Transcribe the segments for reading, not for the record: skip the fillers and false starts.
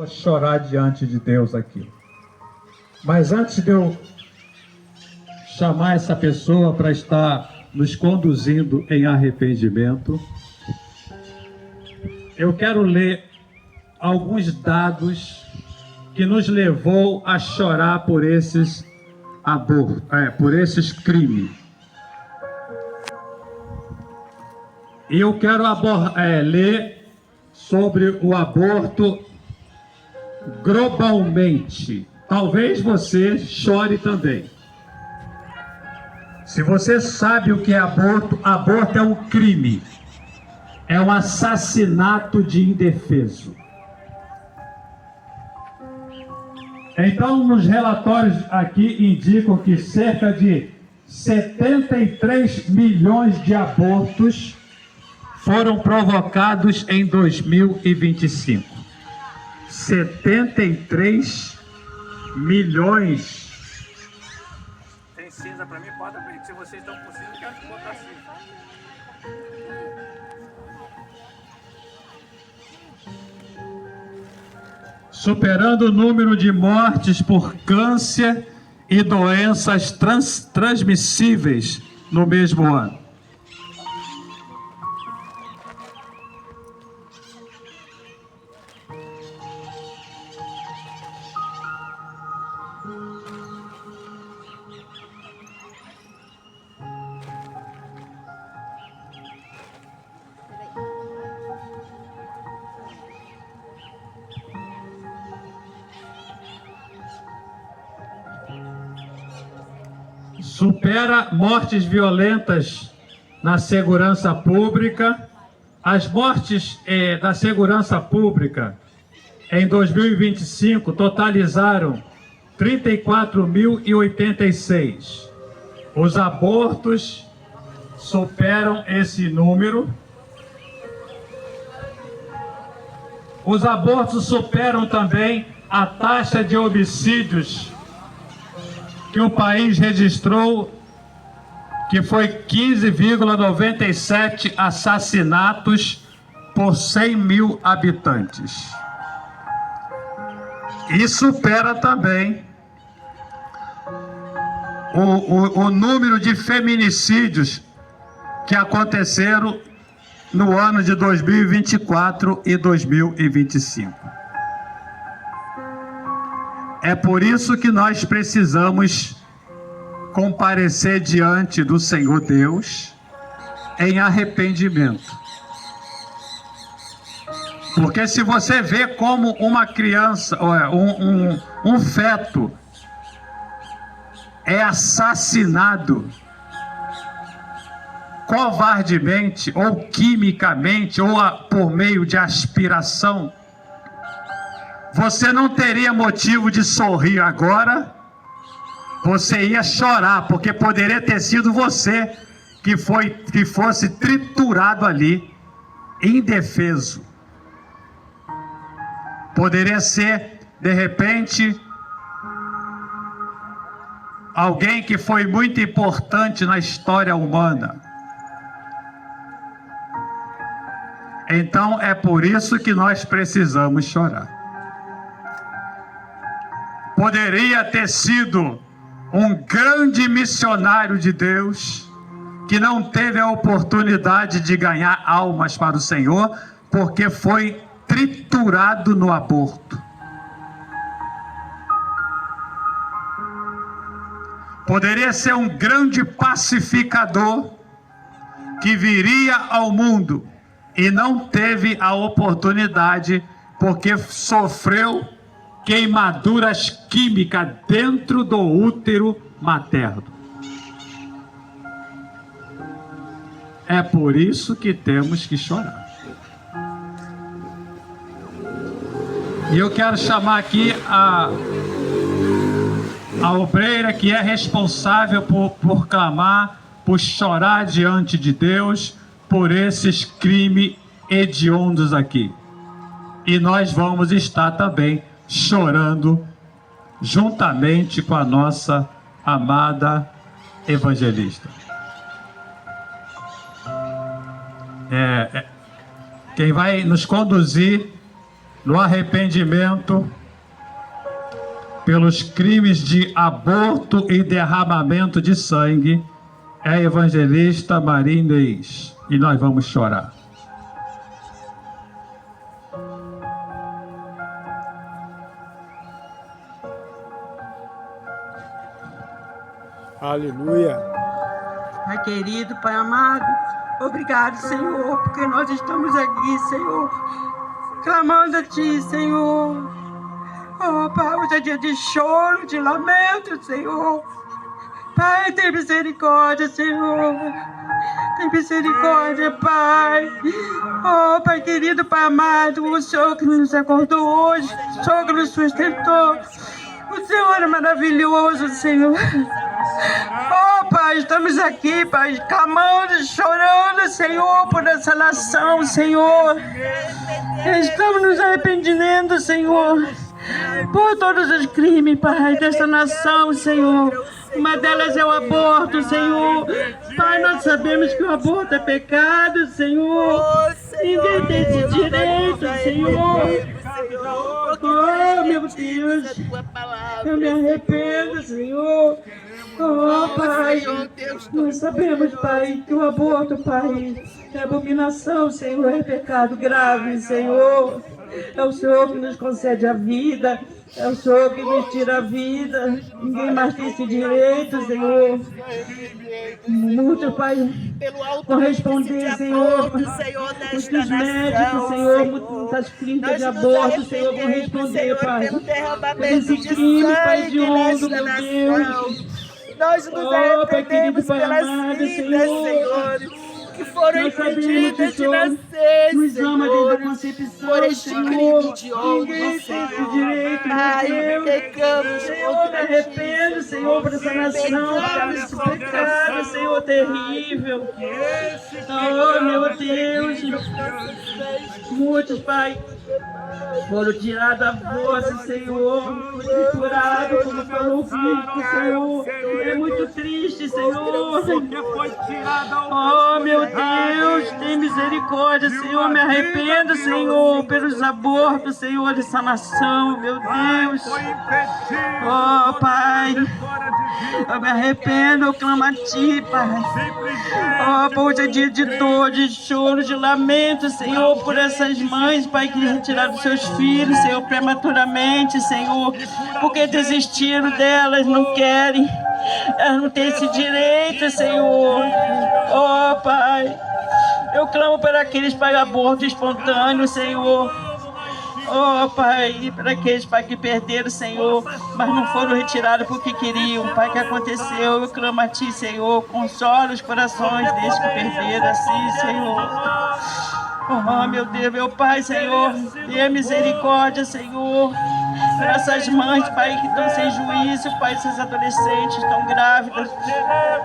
Chorar diante de Deus aqui. Mas antes de eu chamar essa pessoa para estar nos conduzindo em arrependimento, eu quero ler alguns dados que nos levou a chorar por esses por esses crimes. E eu quero ler sobre o aborto globalmente. Talvez você chore também. Se você sabe o que é aborto, aborto é um crime. É um assassinato de indefeso. Então, nos relatórios aqui indicam que cerca de 73 milhões de abortos foram provocados em 2025. 73 milhões. Tem cinza para mim? Pode abrir. Se vocês estão com cinza, eu quero botar cinza. Superando o número de mortes por câncer e doenças transmissíveis no mesmo ano. Supera mortes violentas na segurança pública. As mortes da segurança pública em 2025 totalizaram 34.086. Os abortos superam esse número. Os abortos superam também a taxa de homicídios que o país registrou, que foi 15,97 assassinatos por 100 mil habitantes. E supera também o número de feminicídios que aconteceram no ano de 2024 e 2025. É por isso que nós precisamos comparecer diante do Senhor Deus em arrependimento. Porque se você vê como uma criança, um feto é assassinado covardemente ou quimicamente ou por meio de aspiração, você não teria motivo de sorrir agora, você ia chorar, porque poderia ter sido você que fosse triturado ali, indefeso. Poderia ser, de repente, alguém que foi muito importante na história humana. Então é por isso que nós precisamos chorar. Poderia ter sido um grande missionário de Deus que não teve a oportunidade de ganhar almas para o Senhor porque foi triturado no aborto. Poderia ser um grande pacificador que viria ao mundo e não teve a oportunidade porque sofreu queimaduras químicas dentro do útero materno. É por isso que temos que chorar. E eu quero chamar aqui a obreira que é responsável por clamar, por chorar diante de Deus por esses crimes hediondos aqui. E nós vamos estar também chorando juntamente com a nossa amada evangelista. Quem vai nos conduzir no arrependimento pelos crimes de aborto e derramamento de sangue, é a evangelista Maria Inês. E nós vamos chorar. Aleluia. Pai querido, Pai amado, obrigado, Senhor, porque nós estamos aqui, Senhor, clamando a Ti, Senhor. Oh, Pai, hoje é dia de choro, de lamento, Senhor. Pai, tem misericórdia, Senhor. Tem misericórdia, Pai. Oh, Pai querido, Pai amado, o Senhor que nos acordou hoje, o Senhor que nos sustentou. O Senhor é maravilhoso, Senhor. Oh, Pai, estamos aqui, Pai, clamando, chorando, Senhor, por essa nação, Senhor. Estamos nos arrependendo, Senhor, por todos os crimes, Pai, dessa nação, Senhor. Uma delas é o aborto, Senhor. Pai, nós sabemos que o aborto é pecado, Senhor. Ninguém tem esse direito, Senhor. Oh, meu Deus, eu me arrependo, Senhor. Oh, Pai, nós sabemos, Pai, que o aborto, Pai, é abominação, Senhor, é pecado grave, Senhor. É o Senhor que nos concede a vida, é o Senhor que nos tira a vida. Ninguém mais tem esse direito, Senhor. Muito, Pai, vão responder, Senhor. Muitos médicos, Senhor, muitas clínicas de aborto, Senhor, vão responder, Pai. Por esse crime, Pai, de onda, meu Deus. Nós nos arrependemos pelas vidas, Senhor, que foram impedidas de nascer, nos ama desde a Senhor, concepção, por este Senhor. crime de Ninguém honra, tem esse Senhor. direito, Pai, meu Deus. pecamos Senhor, me contra ti, arrependo, Senhor, por essa nação, por esse pecado, Senhor, terrível. Oh, meu Deus. Muitos, Pai, foram tirados da força, Senhor, triturados, como falou o Cristo, Senhor. É muito triste, Senhor. Oh, meu Deus, tem misericórdia, Senhor. Me arrependo, Senhor, pelos abortos, Senhor, dessa nação, meu Deus. Oh, Pai, eu me arrependo, eu clamo a Ti, Pai. Oh, hoje é dia de dor, de choro, de lamento, Senhor, por essas mães, Pai, que retiraram seus filhos, Senhor, prematuramente, Senhor, porque desistiram delas, não querem, elas não têm esse direito, Senhor. Oh, Pai, eu clamo para aqueles, Pai, aborto espontâneo, Senhor. Oh, Pai, para aqueles, Pai, que perderam, Senhor, mas não foram retirados porque queriam, Pai, que aconteceu. Eu clamo a Ti, Senhor, consola os corações desses que perderam, assim, Senhor. Oh, meu Deus, meu Pai, Senhor, tenha misericórdia, Senhor, para essas mães, Pai, que estão sem juízo, Pai, essas adolescentes estão grávidas.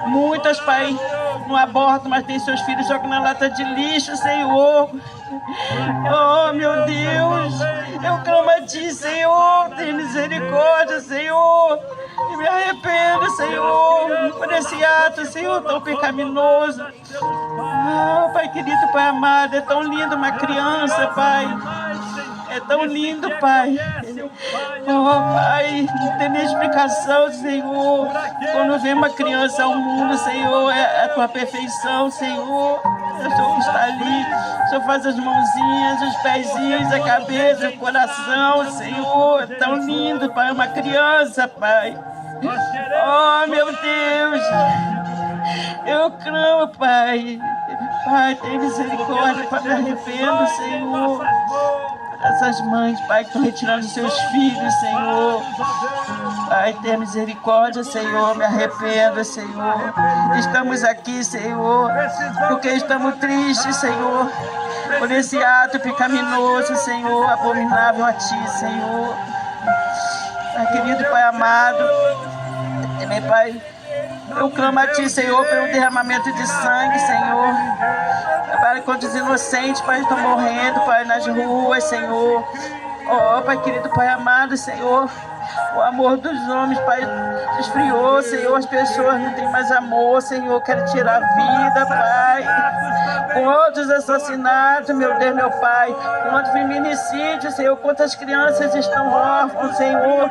Muitas, Pai, não abortam, mas têm seus filhos jogando na lata de lixo, Senhor. Oh, meu Deus, eu clamo a Ti, Senhor, tenha misericórdia, Senhor. E me arrependo, Senhor, por esse ato, Senhor, tão pecaminoso. Ah, Pai querido, Pai amado, é tão lindo uma criança, Pai. É tão lindo, Pai. Oh, Pai, não tem nem explicação, Senhor. Quando vem uma criança ao mundo, Senhor, é a Tua perfeição, Senhor. O Senhor que está ali, o Senhor faz as mãozinhas, os pezinhos, a cabeça, o coração, Senhor. É tão lindo, Pai, uma criança, Pai. Oh, meu Deus. Eu clamo, Pai. Pai, tem misericórdia, Pai, me arrependo, Senhor. Essas mães, Pai, que estão retirando seus filhos, Senhor. Pai, tenha misericórdia, Senhor, me arrependo, Senhor. Estamos aqui, Senhor, porque estamos tristes, Senhor, por esse ato pecaminoso, Senhor, abominável a Ti, Senhor. Pai querido, Pai amado, também, Pai, eu clamo a Ti, Senhor, pelo derramamento de sangue, Senhor. Pai, quantos inocentes, Pai, estão morrendo, Pai, nas ruas, Senhor. Oh, Pai querido, Pai amado, Senhor. O amor dos homens, Pai, esfriou, Senhor. As pessoas não têm mais amor, Senhor. Querem tirar a vida, Pai. Quantos assassinatos, meu Deus, meu Pai. Quantos feminicídios, Senhor. Quantas crianças estão órfãos, Senhor.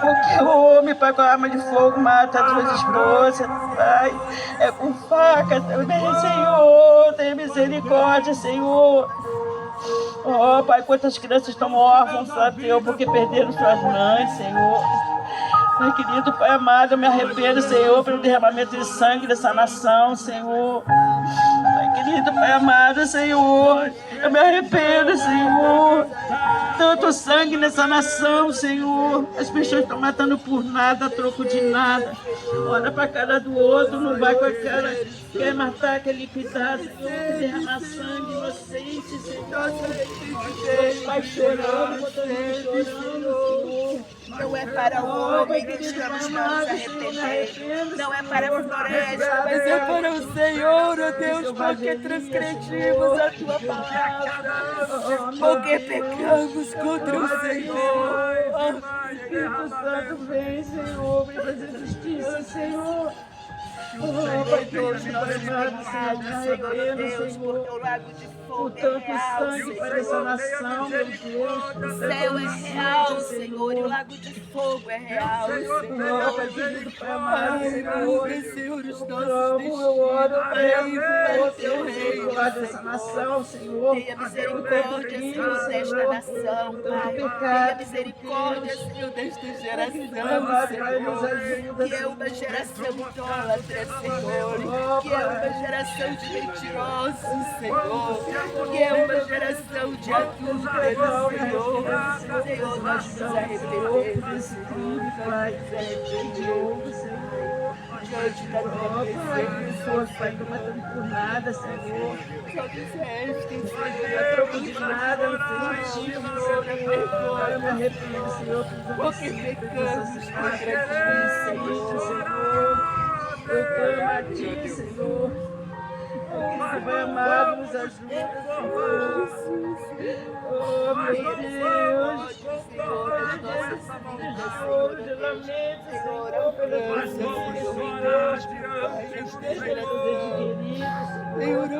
Porque o homem, Pai, com a arma de fogo mata as suas esposas, Pai. É com faca também, Senhor. Tenha misericórdia, Senhor. Oh, Pai, quantas crianças estão órfãos, Senhor, porque perderam suas mães, Senhor. Meu querido Pai amado, eu me arrependo, Senhor, pelo derramamento de sangue dessa nação, Senhor. Pai querido Pai amado, Senhor, eu me arrependo, Senhor. Tanto sangue nessa nação, Senhor. As pessoas estão matando por nada, a troco de nada. Olha para a cara do outro, não vai com a cara. Quer matar, quer liquidar, Senhor. Quer derramar sangue inocente, Senhor. Vai chorando, chorando, Senhor. Não é para o homem que estamos nos arrependendo, não é para a floresta, mas é para o Senhor, ó Deus, porque transgredimos a Tua palavra, porque pecamos contra o Senhor. Espírito Santo, vem, Senhor, vem fazer justiça, Senhor. Oh, Pai Deus, Senhor, arrependo, Senhor, por tanto sangue para essa nação, meu Deus. O céu é real, Senhor, e o lago de fogo é real, Senhor. Pai querido, Pai amado, Senhor, os nossos eu oro para o Teu reino, guarda essa nação, Senhor. tenha misericórdia, Senhor, desta nação, Pai. Tenha misericórdia, Senhor, desta geração, Senhor, que é uma geração idólatra, Senhor, que é uma geração de mentirosos, Senhor, que é uma geração de adúlteros, Senhor. Senhor, nós nos arrependemos, Senhor, Pai, nos arrependemos, Senhor, diante da Tua presença, Pai, não matando por nada, Senhor. só nos restem, Não é troco de nada, não tem motivo, Senhor. Eu me arrependo, Senhor, porque pecamos contra Ti, Senhor. eu clamo a Ti, Senhor. Que Pai amado, nos ajuda, Senhor. Oh, meu Deus. De choro, de lamento, Senhor, pela Senhor,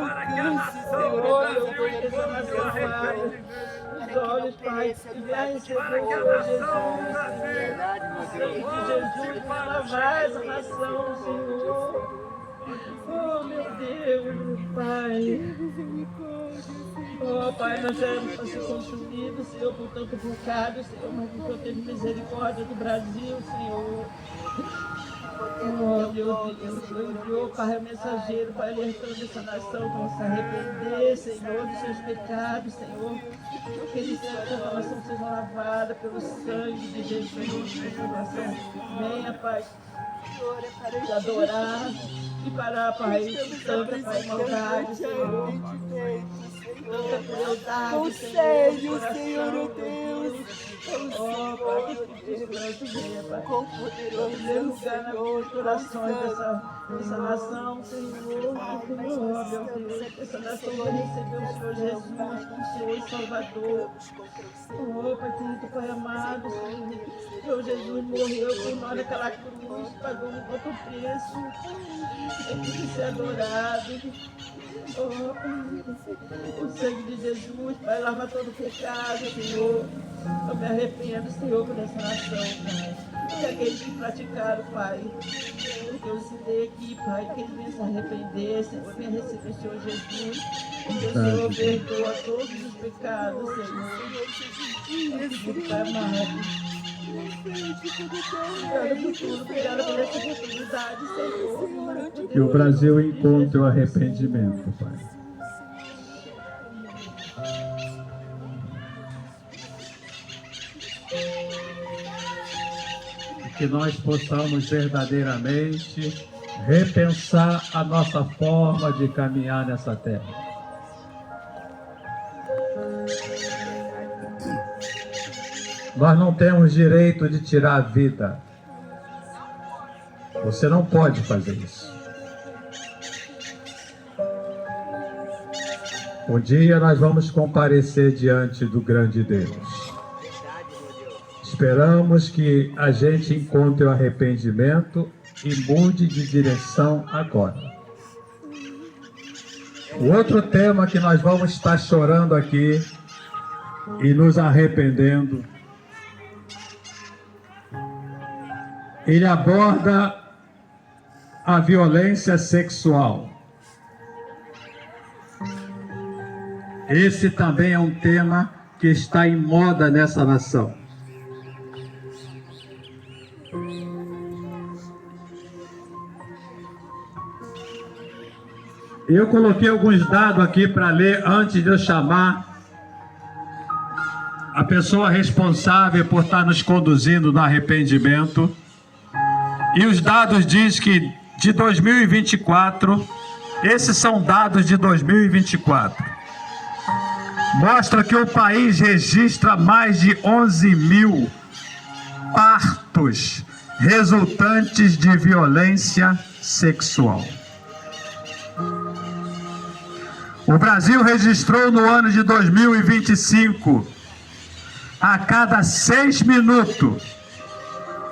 alcance, Senhor, os olhos, Pai, que vier receber o Jesus, de Jesus, para lavar essa nação, Senhor. Oh, meu Deus, Pai. Oh, Pai, nós já éramos para ser consumidos, Senhor, por tanto pecado, Senhor, mas o Senhor teve misericórdia do Brasil, Senhor. Oh, meu Deus, o Senhor enviou, Pai, o mensageiro, Pai, alertando essa nação para se arrepender, Senhor, dos seus pecados, Senhor. Que essa nação seja lavada pelo sangue de Jesus, que essa nação venha, Pai, te adorar e parar, Pai, tanta, Pai, maldade, Senhor. Tanta crueldade, Conselho, Senhor, oh Deus. Oh, Pai, que Espírito venha, Pai. Com poderoso Lugar Senhor, nos corações dessa nação, Senhor. Oh, meu Deus, essa nação vai receber o Senhor Jesus como Senhor e Salvador. Oh, Pai querido, Pai amado, Senhor Jesus morreu por nós naquela cruz, pagou um alto preço. Tem que ser adorado. Oh, o sangue de Jesus, Pai, lava todo o pecado, Senhor. Eu me arrependo, Senhor, por essa nação, Pai. E aqueles que praticaram, Pai, o que eu citei aqui, Pai, que eles venham se arrepender, Senhor, venha receber o Senhor Jesus. Que o Senhor perdoa todos os pecados, Senhor. Pai amado. Obrigada por tudo, obrigada por essa oportunidade, Senhor. Que o Brasil encontre o arrependimento, Pai. Que nós possamos verdadeiramente repensar a nossa forma de caminhar nessa terra. Nós não temos direito de tirar a vida. Você não pode fazer isso. Um dia nós vamos comparecer diante do grande Deus. Esperamos que a gente encontre o arrependimento e mude de direção agora. O outro tema que nós vamos estar chorando aqui e nos arrependendo, ele aborda a violência sexual. Esse também é um tema que está em moda nessa nação. Eu coloquei alguns dados aqui para ler antes de eu chamar a pessoa responsável por estar nos conduzindo no arrependimento. E os dados dizem que de 2024, esses são dados de 2024, mostra que o país registra mais de 11 mil partos resultantes de violência sexual. O Brasil registrou no ano de 2025, a cada 6 minutos,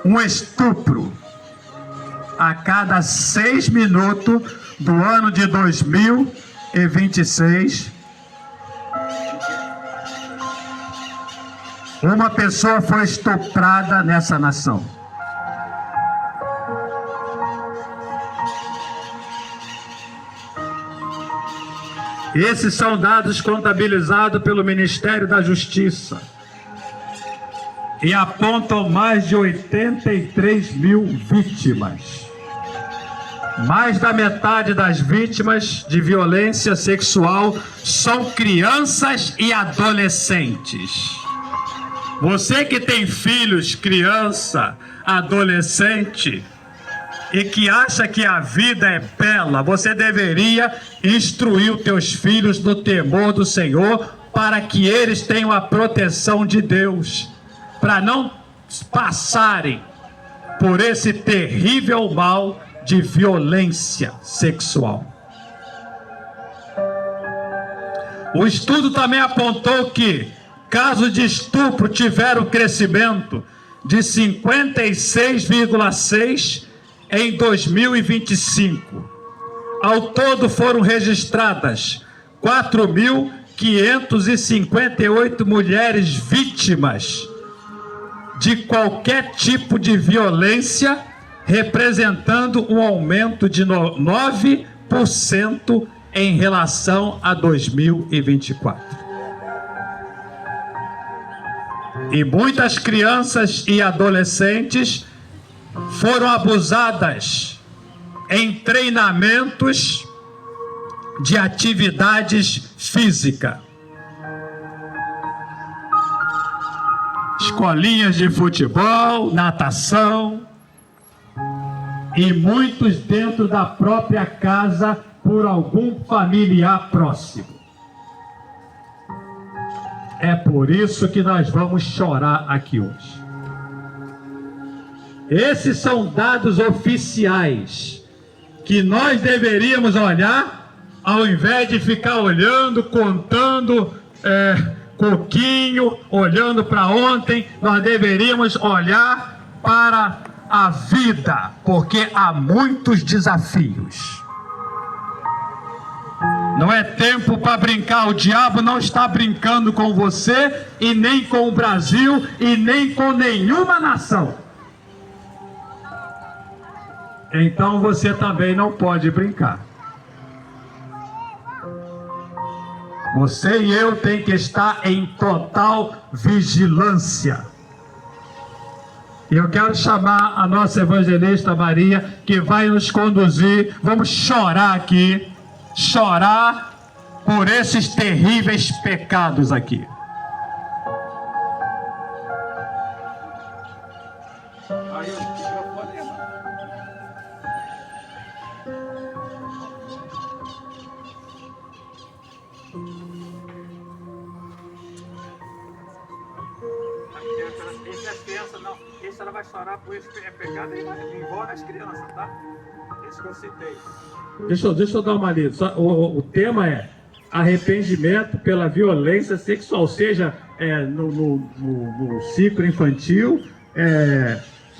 um estupro. A cada 6 minutos do ano de 2026, uma pessoa foi estuprada nessa nação. Esses são dados contabilizados pelo Ministério da Justiça e apontam mais de 83 mil vítimas. Mais da metade das vítimas de violência sexual são crianças e adolescentes. Você que tem filhos, criança, adolescente, e que acha que a vida é bela, você deveria instruir os teus filhos no temor do Senhor, para que eles tenham a proteção de Deus, para não passarem por esse terrível mal de violência sexual. O estudo também apontou que casos de estupro tiveram crescimento de 56,6% em 2025. Ao todo foram registradas 4.558 mulheres vítimas de qualquer tipo de violência, representando um aumento de 9% em relação a 2024. E muitas crianças e adolescentes foram abusadas em treinamentos de atividades físicas. Escolinhas de futebol, natação, e muitos dentro da própria casa por algum familiar próximo. É por isso que nós vamos chorar aqui hoje. Esses são dados oficiais que nós deveríamos olhar, ao invés de ficar olhando, contando coquinho, olhando para ontem. Nós deveríamos olhar para a vida, porque há muitos desafios. Não é tempo para brincar. O diabo não está brincando com você, e nem com o Brasil, e nem com nenhuma nação. Então você também não pode brincar. Você e eu tem que estar em total vigilância. E eu quero chamar a nossa evangelista Maria, que vai nos conduzir. Vamos chorar aqui, chorar por esses terríveis pecados aqui. Esse ela vai chorar por esse pecado e envolve as crianças, tá? Esse que eu citei. Deixa eu dar uma lida. O tema é arrependimento pela violência sexual. Ou seja, no ciclo infantil,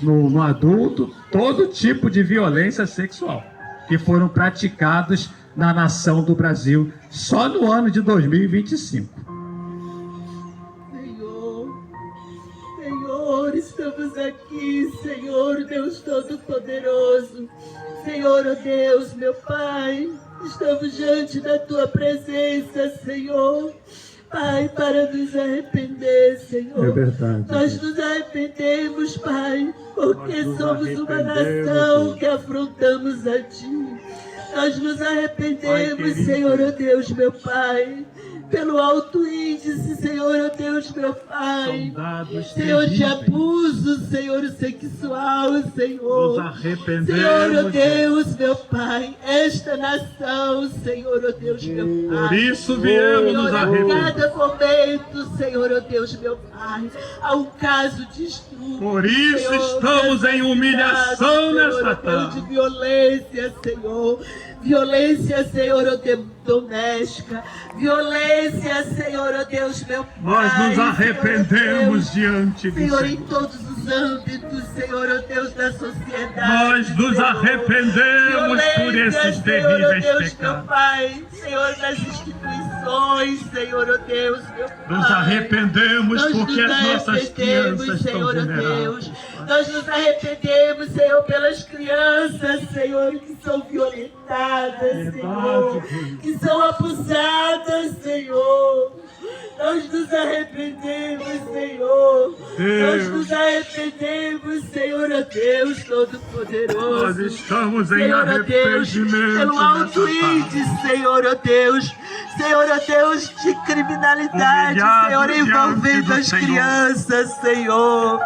no adulto, todo tipo de violência sexual que foram praticados na nação do Brasil só no ano de 2025. Senhor, estamos aqui, Senhor Deus Todo-Poderoso. Senhor, oh Deus, meu Pai, estamos diante da Tua presença, Senhor. Pai, para nos arrepender, Senhor. É verdade. Nós nos arrependemos, Pai, porque somos uma nação que afrontamos a Ti. Nós nos arrependemos, Senhor, oh Deus, meu Pai, pelo alto índice, Senhor, oh Deus, meu Pai, Senhor, de abuso, Senhor, sexual, Senhor. Nos arrependemos. Senhor, oh Deus, meu Pai, esta nação, Senhor, oh Deus, meu Pai. Por isso viemos nos Senhor, arrepender. a cada momento, Senhor, oh Deus, meu Pai, há um caso de estupro. Por isso Senhor, estamos em humilhação Senhor, nesta oh Deus, terra. de violência, Senhor. Violência, Senhor, oh Deus, doméstica. Violência, Senhor, oh Deus, meu Pai. Nós nos Senhor, arrependemos oh Deus, diante do Senhor, em Senhor. todos os âmbitos, Senhor, oh Deus, da sociedade. Nós nos Senhor. arrependemos por esses Senhor, oh terríveis Deus, meu pecados. Pai, Senhor, das instituições, Senhor, oh Deus, meu Pai. Nos arrependemos Nós porque nos as nossas arrependemos, crianças estão Senhor, oh vulneráveis. Deus. Nós nos arrependemos, Senhor, pelas crianças, Senhor, que são violentadas, Senhor, que são abusadas, Senhor. Nós nos arrependemos, Senhor. Nós nos arrependemos, Senhor, ó Deus Todo-Poderoso. Nós estamos em Senhor, ó Deus, arrependimento pelo alto nessa tarde. índice, Senhor, ó Deus. Senhor, ó Deus, de criminalidade, Humilhado Senhor, envolvendo diante do as Senhor. crianças, Senhor.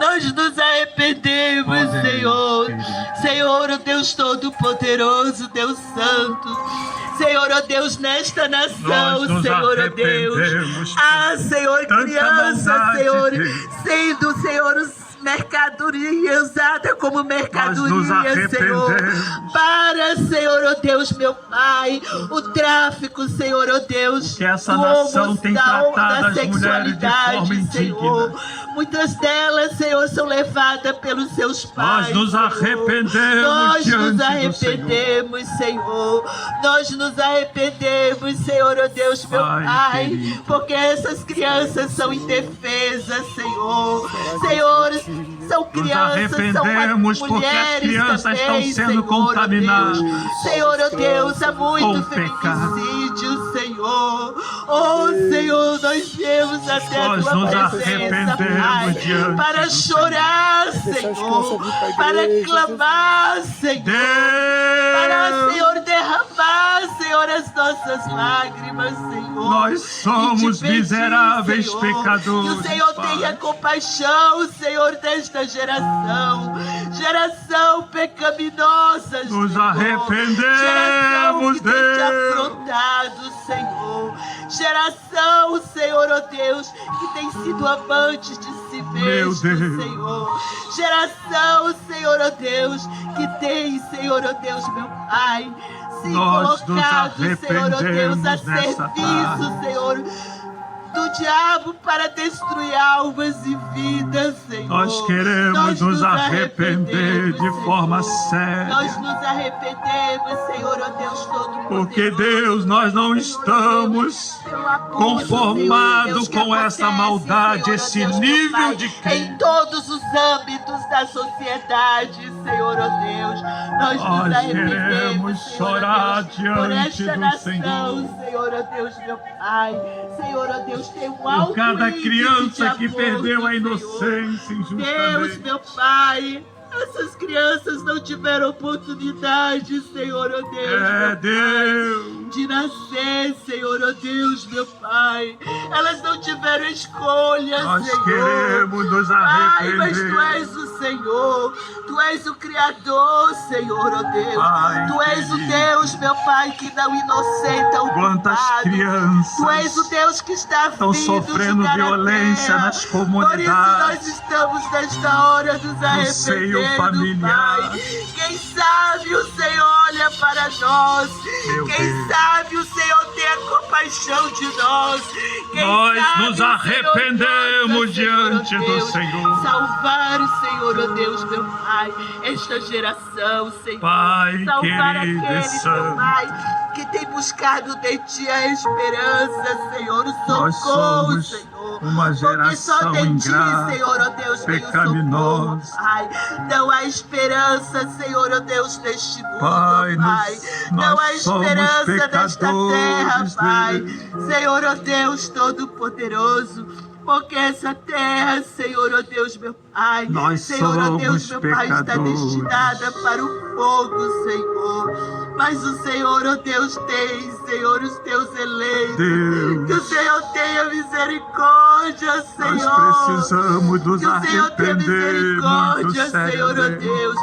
Nós nos arrependemos, Podemos, Senhor. querido. Senhor, ó Deus Todo-Poderoso, Deus Santo. Senhor, ó Deus, nesta nação, Nós nos Senhor, ó Deus. arrependemos Ah, Senhor, tanta criança, maldade, Senhor, Deus. sendo, Senhor, mercadoria usada como Nós nos mercadoria, Senhor, arrependemos. para, Senhor, ó Deus, meu Pai, o tráfico, Senhor, ó Deus, Que essa do nação tem tratado da as mulheres de sexualidade, forma Senhor. indigna. Muitas delas, Senhor, são levadas pelos seus pais. Nós nos Senhor. arrependemos Nós diante nos do arrependemos, Senhor. Nós nos arrependemos, Senhor, ó Deus, meu Pai Pai, querido. porque essas crianças são indefesas, Senhor. Senhor, são crianças, são arrependemos porque as mulheres crianças também, estão sendo Senhor, ó contaminadas Deus. Senhor, ó Deus, há muito com pecado. feminicídio, Senhor. Oh, Senhor, nós viemos até a Nós tua nos presença, arrependemos Pai, diante para do chorar, Senhor, para clamar, Senhor, para, Deus. Senhor, derramar, Senhor, as nossas lágrimas, Senhor. Nós somos E te pedir, miseráveis Senhor, pecadores, que o Senhor Pai. tenha compaixão, Senhor, desta geração pecaminosa, Nos Senhor. arrependemos, Geração que tem te Deus. afrontado, Senhor. Geração, Senhor, ó Deus, que tem sido amante de si Meu mesmo, Deus. Senhor. Geração, Senhor, ó Deus, que tem, Senhor, ó Deus, meu Pai, se Nós nos colocado, Senhor, ó Deus, a arrependemos nessa serviço, tarde. Senhor, do diabo para destruir almas e vidas, Senhor. Nós queremos Nós nos arrependemos, arrepender de Senhor. forma séria. Nós nos arrependemos, Senhor, ó Deus Todo-Poderoso. Porque, Deus, nós não estamos Pelo abuso, conformados Senhor, Deus, que com essa acontece, maldade, Senhor, ó esse Deus, meu nível Pai, de crime. em todos os âmbitos da sociedade, Senhor, ó Deus. Nós nos Nós arrependemos, queremos Senhor, ó chorar Deus, por diante esta do nação, Senhor, ó Deus, meu Pai. Senhor, ó Deus, tem um alto Por cada índice criança de que aborto, perdeu a Senhor. inocência Deus, injustamente. meu Pai, essas crianças não tiveram oportunidade, Senhor, ó Deus, É, meu Deus. de nascer, Senhor, ó Deus, meu Pai. Elas não tiveram escolha, Nós Senhor. queremos nos Pai, mas Tu arrepender. és o Senhor, Tu és o Criador, Senhor, ó Deus. Pai Tu és o querido. Deus, meu Pai, que não inocenta o Quantas culpado. crianças Tu és o Deus que está estão vindo sofrendo julgar a violência terra. nas Por isso comunidades, nós estamos nesta hora nos no seio arrependendo, familiar. Pai. Quem sabe o Senhor olha para nós. Quem sabe o Senhor tenha compaixão de nós. Nós nos arrependemos diante do Senhor. Salvar o Senhor, ó Deus, meu Pai, esta geração, Senhor. Pai Salvar querido e aqueles, meu santo. Pai, que tem buscado de Ti a esperança, Senhor, o Nós socorro, somos Senhor. uma Porque só geração de Ti, ingrata, Senhor, ó Deus, tem o socorro, pecaminosa. Pai. Não há esperança, Senhor, ó Deus, neste mundo, Pai, Pai. Não há nós somos esperança nesta terra, pecadores, Pai. Deus. Senhor, ó Deus Todo-Poderoso, porque essa terra, Senhor, ó Deus, meu Pai, Nós Senhor, ó Deus, somos meu Pai, está pecadores. destinada para o fogo, Senhor. Mas o Senhor, ó Deus, tem, Senhor, os teus eleitos. Deus. Que o Senhor tenha misericórdia, Senhor. Nós precisamos nos Que o Senhor tenha arrepender muito misericórdia, Senhor, ó seriamente. Deus,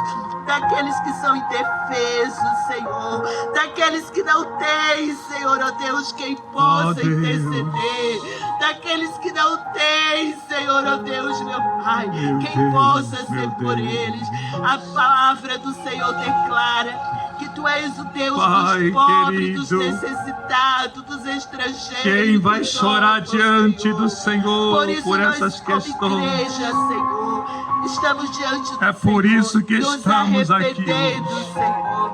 daqueles que são indefesos, Senhor, daqueles que não têm, Senhor, ó Deus, quem possa Deus. interceder, daqueles que não têm, Senhor, ó Deus, meu Pai, Meu quem Deus, possa ser meu por Deus. eles. A palavra do Senhor declara que Tu és o Deus Pai dos pobres, dos querido, necessitados, dos estrangeiros. Quem vai dos chorar órfãos, diante do Senhor. Senhor Isso por nós, essas como questões? igreja, Senhor, estamos diante do É por Senhor, isso que nos estamos aqui arrependendo, Senhor.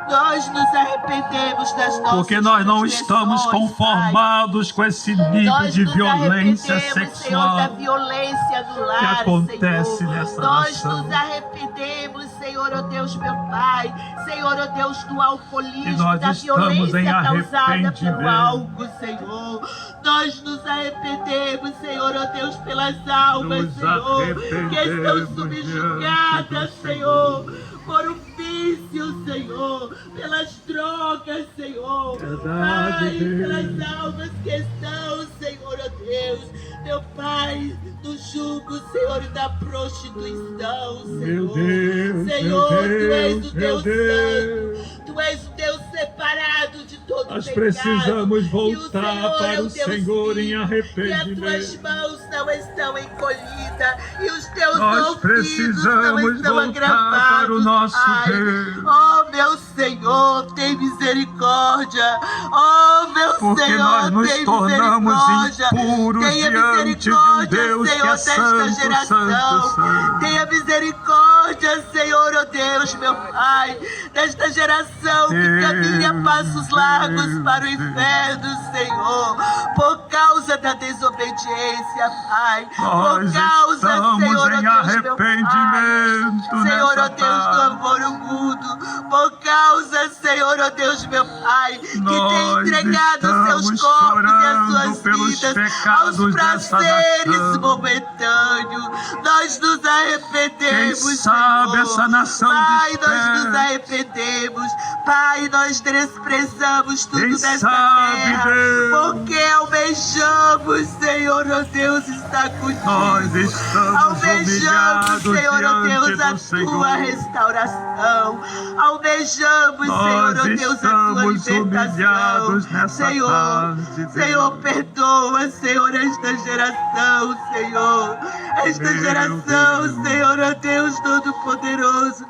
Nós nos arrependemos das nossas Porque nós não estamos transgressões, conformados com esse Pai. nível Nós de nos violência arrependemos, Senhor, da sexual violência no lar, que acontece Senhor. nessa Nós nação. nos arrependemos, Senhor, ó Deus, meu Pai. Senhor, ó Deus, do E alcoolismo, nós da estamos em violência causada arrependimento. pelo álcool, Senhor. Nós nos arrependemos, Senhor, ó Deus, pelas almas, Nos Senhor, que estão arrependemos subjugadas, diante do Senhor, por um vício, Senhor, pelas drogas, Senhor. Verdade, Pai, Deus. pelas almas que estão, Senhor, ó Deus, meu Pai, no jugo, Senhor, da prostituição, Meu Senhor. Deus, Senhor, meu Tu és Deus, o meu Deus Deus. Santo, Tu és o Deus separado de todo Nós pecado. precisamos E o voltar Senhor para é o Deus Senhor em vivo, e as tuas arrependimento. mãos não estão encolhidas e os teus Nós ouvidos não precisamos estão voltar agravados. para o nosso Pai. Deus. Oh, meu Senhor, tem misericórdia. Oh, meu Porque Senhor, nós nos tem tornamos misericórdia. impuros Tenha diante de um misericórdia, Deus que Senhor, é desta santo, geração. santo, santo. Tenha misericórdia, Senhor, oh Deus, meu Pai, desta geração que Deus, caminha passos largos Deus, para o inferno, Senhor, por causa da desobediência, Pai. Nós Por causa, estamos Senhor, em oh Deus, meu arrependimento Pai. Senhor, nessa ó Deus do tarde. amor mudo, por causa, Senhor, ó Deus, meu Pai, que tem Nós entregado seus estamos corpos e as chorando suas pelos vidas pecados aos dessa prazeres nação. momentâneos. Nós nos arrependemos, Quem sabe Senhor. essa nação Pai, desperte. nós nos arrependemos. Pai, nós desprezamos tudo Quem dessa sabe, terra, Deus. porque almejamos, Senhor, ó Deus, está contigo. Nós estamos Almejamos, humilhados Senhor, ó diante Deus, a do Senhor. tua restauração. Almejamos, Nós Senhor, ó Deus, a tua estamos libertação. humilhados nessa Senhor, tarde, Deus. Senhor, perdoa, Senhor, esta geração, Senhor. Esta Meu geração, Deus. Senhor, ó Deus Todo-Poderoso.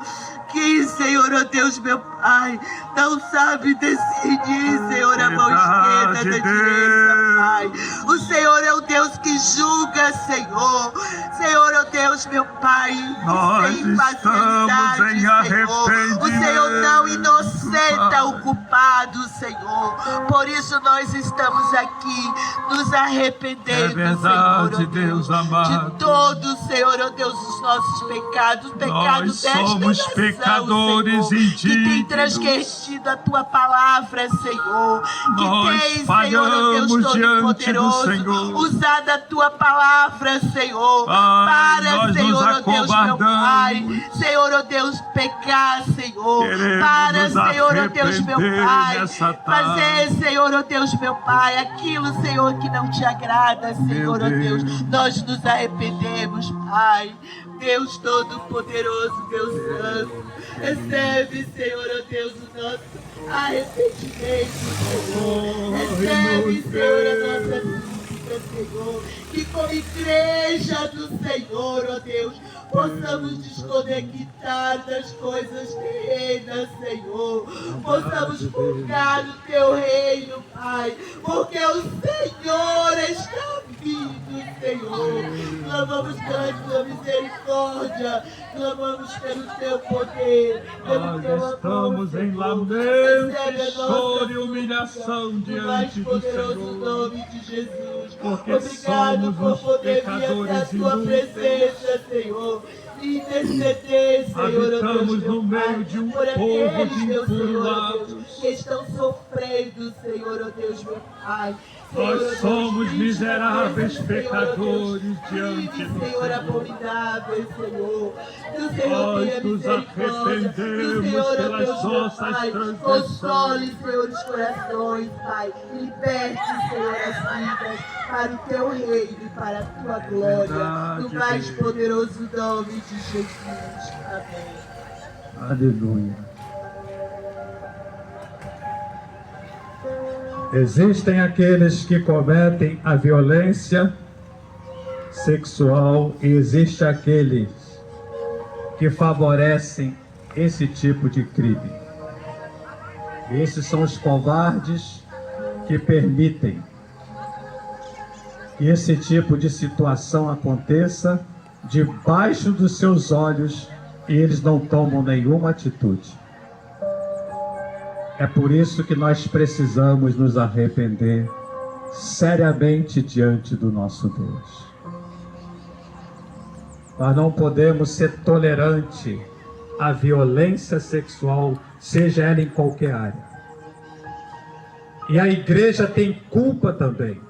Que, Senhor, ó Deus, meu Pai, não sabe decidir, Senhor, a mão esquerda da Verdade, direita, Deus. Pai. O Senhor é o Deus que julga, Senhor. Senhor, ó Deus, meu Pai, Nós sem parcialidade, estamos em Senhor. arrependimento, O Senhor não inocenta Pai. o culpado, Senhor. Por isso nós estamos aqui nos arrependendo, É verdade, Senhor, ó Deus amado. de todos, Senhor, ó Deus, os nossos pecados, pecados Nós desta somos nação, pecadores Senhor, que tem indignos. transgredido a tua palavra, Senhor, que Nós tem, Senhor, ó Deus falhamos diante do Todo-Poderoso, Senhor. usado a tua palavra, Senhor, Pai, para, nós Senhor, nos ó Deus, meu acovardamos. Pai, Senhor, ó Deus, pecar, Senhor, Queremos para, nos Senhor, ó Deus, meu arrepender Pai, nessa tarde. fazer, Senhor, ó Deus, meu Pai, aquilo, Senhor, que não te agrada, Senhor, ó Deus, nós nos arrependemos, Pai, Deus Todo-Poderoso, Deus Santo, recebe, Senhor, ó Deus, o nosso arrependimento, Senhor, recebe, Senhor, a nossa Senhor. Que como igreja do Senhor, ó Deus, possamos desconectar das coisas terrenas, Senhor. Possamos focar no Teu reino, Pai, porque o Senhor está vindo, Senhor. Clamamos pela Tua misericórdia, clamamos pelo Teu poder, pelo Teu amor. Estamos em lamento, choro e humilhação diante do poderoso Senhor. nome de Jesus. Porque Obrigado somos por os poder vir até a pecadores Tua inúteis. presença, Senhor. E interceder, Senhor, ó Deus, Habitamos meu no meio Pai, de um por povo aqueles, de meu Senhor, ó impuro-lábios. Deus, que estão sofrendo, Senhor, ó Deus, meu Pai. Senhor, ó Nós Deus, somos vive miseráveis Senhor, ó Deus, pecadores vive, diante do Senhor, Senhor. abominável, Senhor. Que o Senhor Nós tenha nos misericórdia. Que o arrependemos Senhor, ó pelas Deus, meu nossas Pai, transgressões. console, Senhor, os corações, Pai. Liberte, Senhor, as vidas para o Teu reino e para a Tua glória. Verdade, No mais Deus. poderoso nome de Jesus. Amém. Aleluia. Existem aqueles que cometem a violência sexual e existe aqueles que favorecem esse tipo de crime. Esses são os covardes que permitem que esse tipo de situação aconteça debaixo dos seus olhos e eles não tomam nenhuma atitude. É por isso que nós precisamos nos arrepender seriamente diante do nosso Deus. Nós não podemos ser tolerantes à violência sexual, seja ela em qualquer área. E a igreja tem culpa também.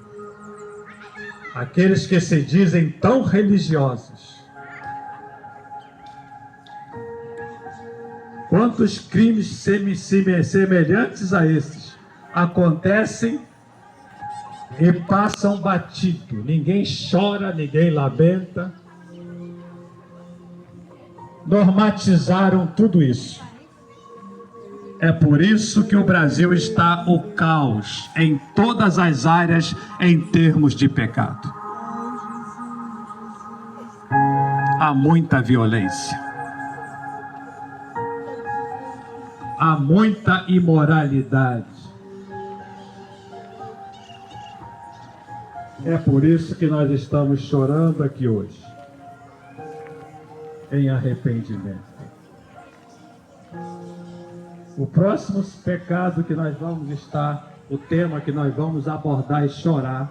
Aqueles que se dizem tão religiosos. Quantos crimes semelhantes a esses acontecem e passam batido? Ninguém chora, ninguém lamenta. Normatizaram tudo isso. É por isso que o Brasil está o caos em todas as áreas em termos de pecado. Há muita violência. Há muita imoralidade. É por isso que nós estamos chorando aqui hoje, em arrependimento. O próximo pecado que nós vamos estar, o tema que nós vamos abordar e chorar,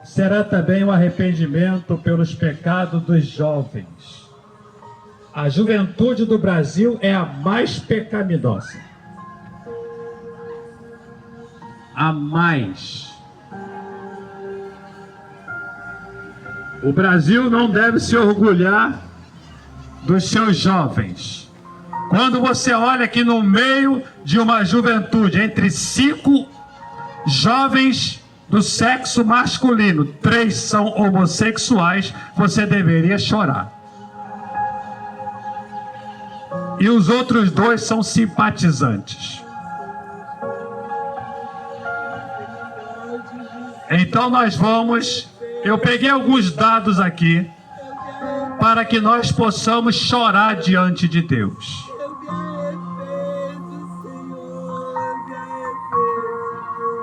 será também o arrependimento pelos pecados dos jovens. A juventude do Brasil é a mais pecaminosa. A mais. O Brasil não deve se orgulhar dos seus jovens. Quando você olha que no meio de uma juventude, entre 5 jovens do sexo masculino, 3 são homossexuais, você deveria chorar. E os outros 2 são simpatizantes. Então eu peguei alguns dados aqui para que nós possamos chorar diante de Deus.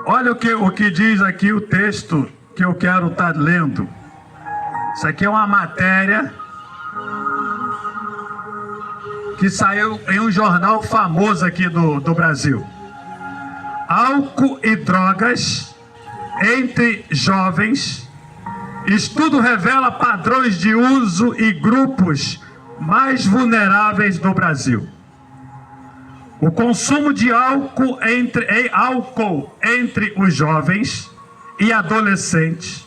Olha o que diz aqui o texto que eu quero estar lendo. Isso aqui é uma matéria que saiu em um jornal famoso aqui do Brasil. Álcool e drogas entre jovens. Estudo revela padrões de uso e grupos mais vulneráveis do Brasil. O consumo de álcool entre os jovens e adolescentes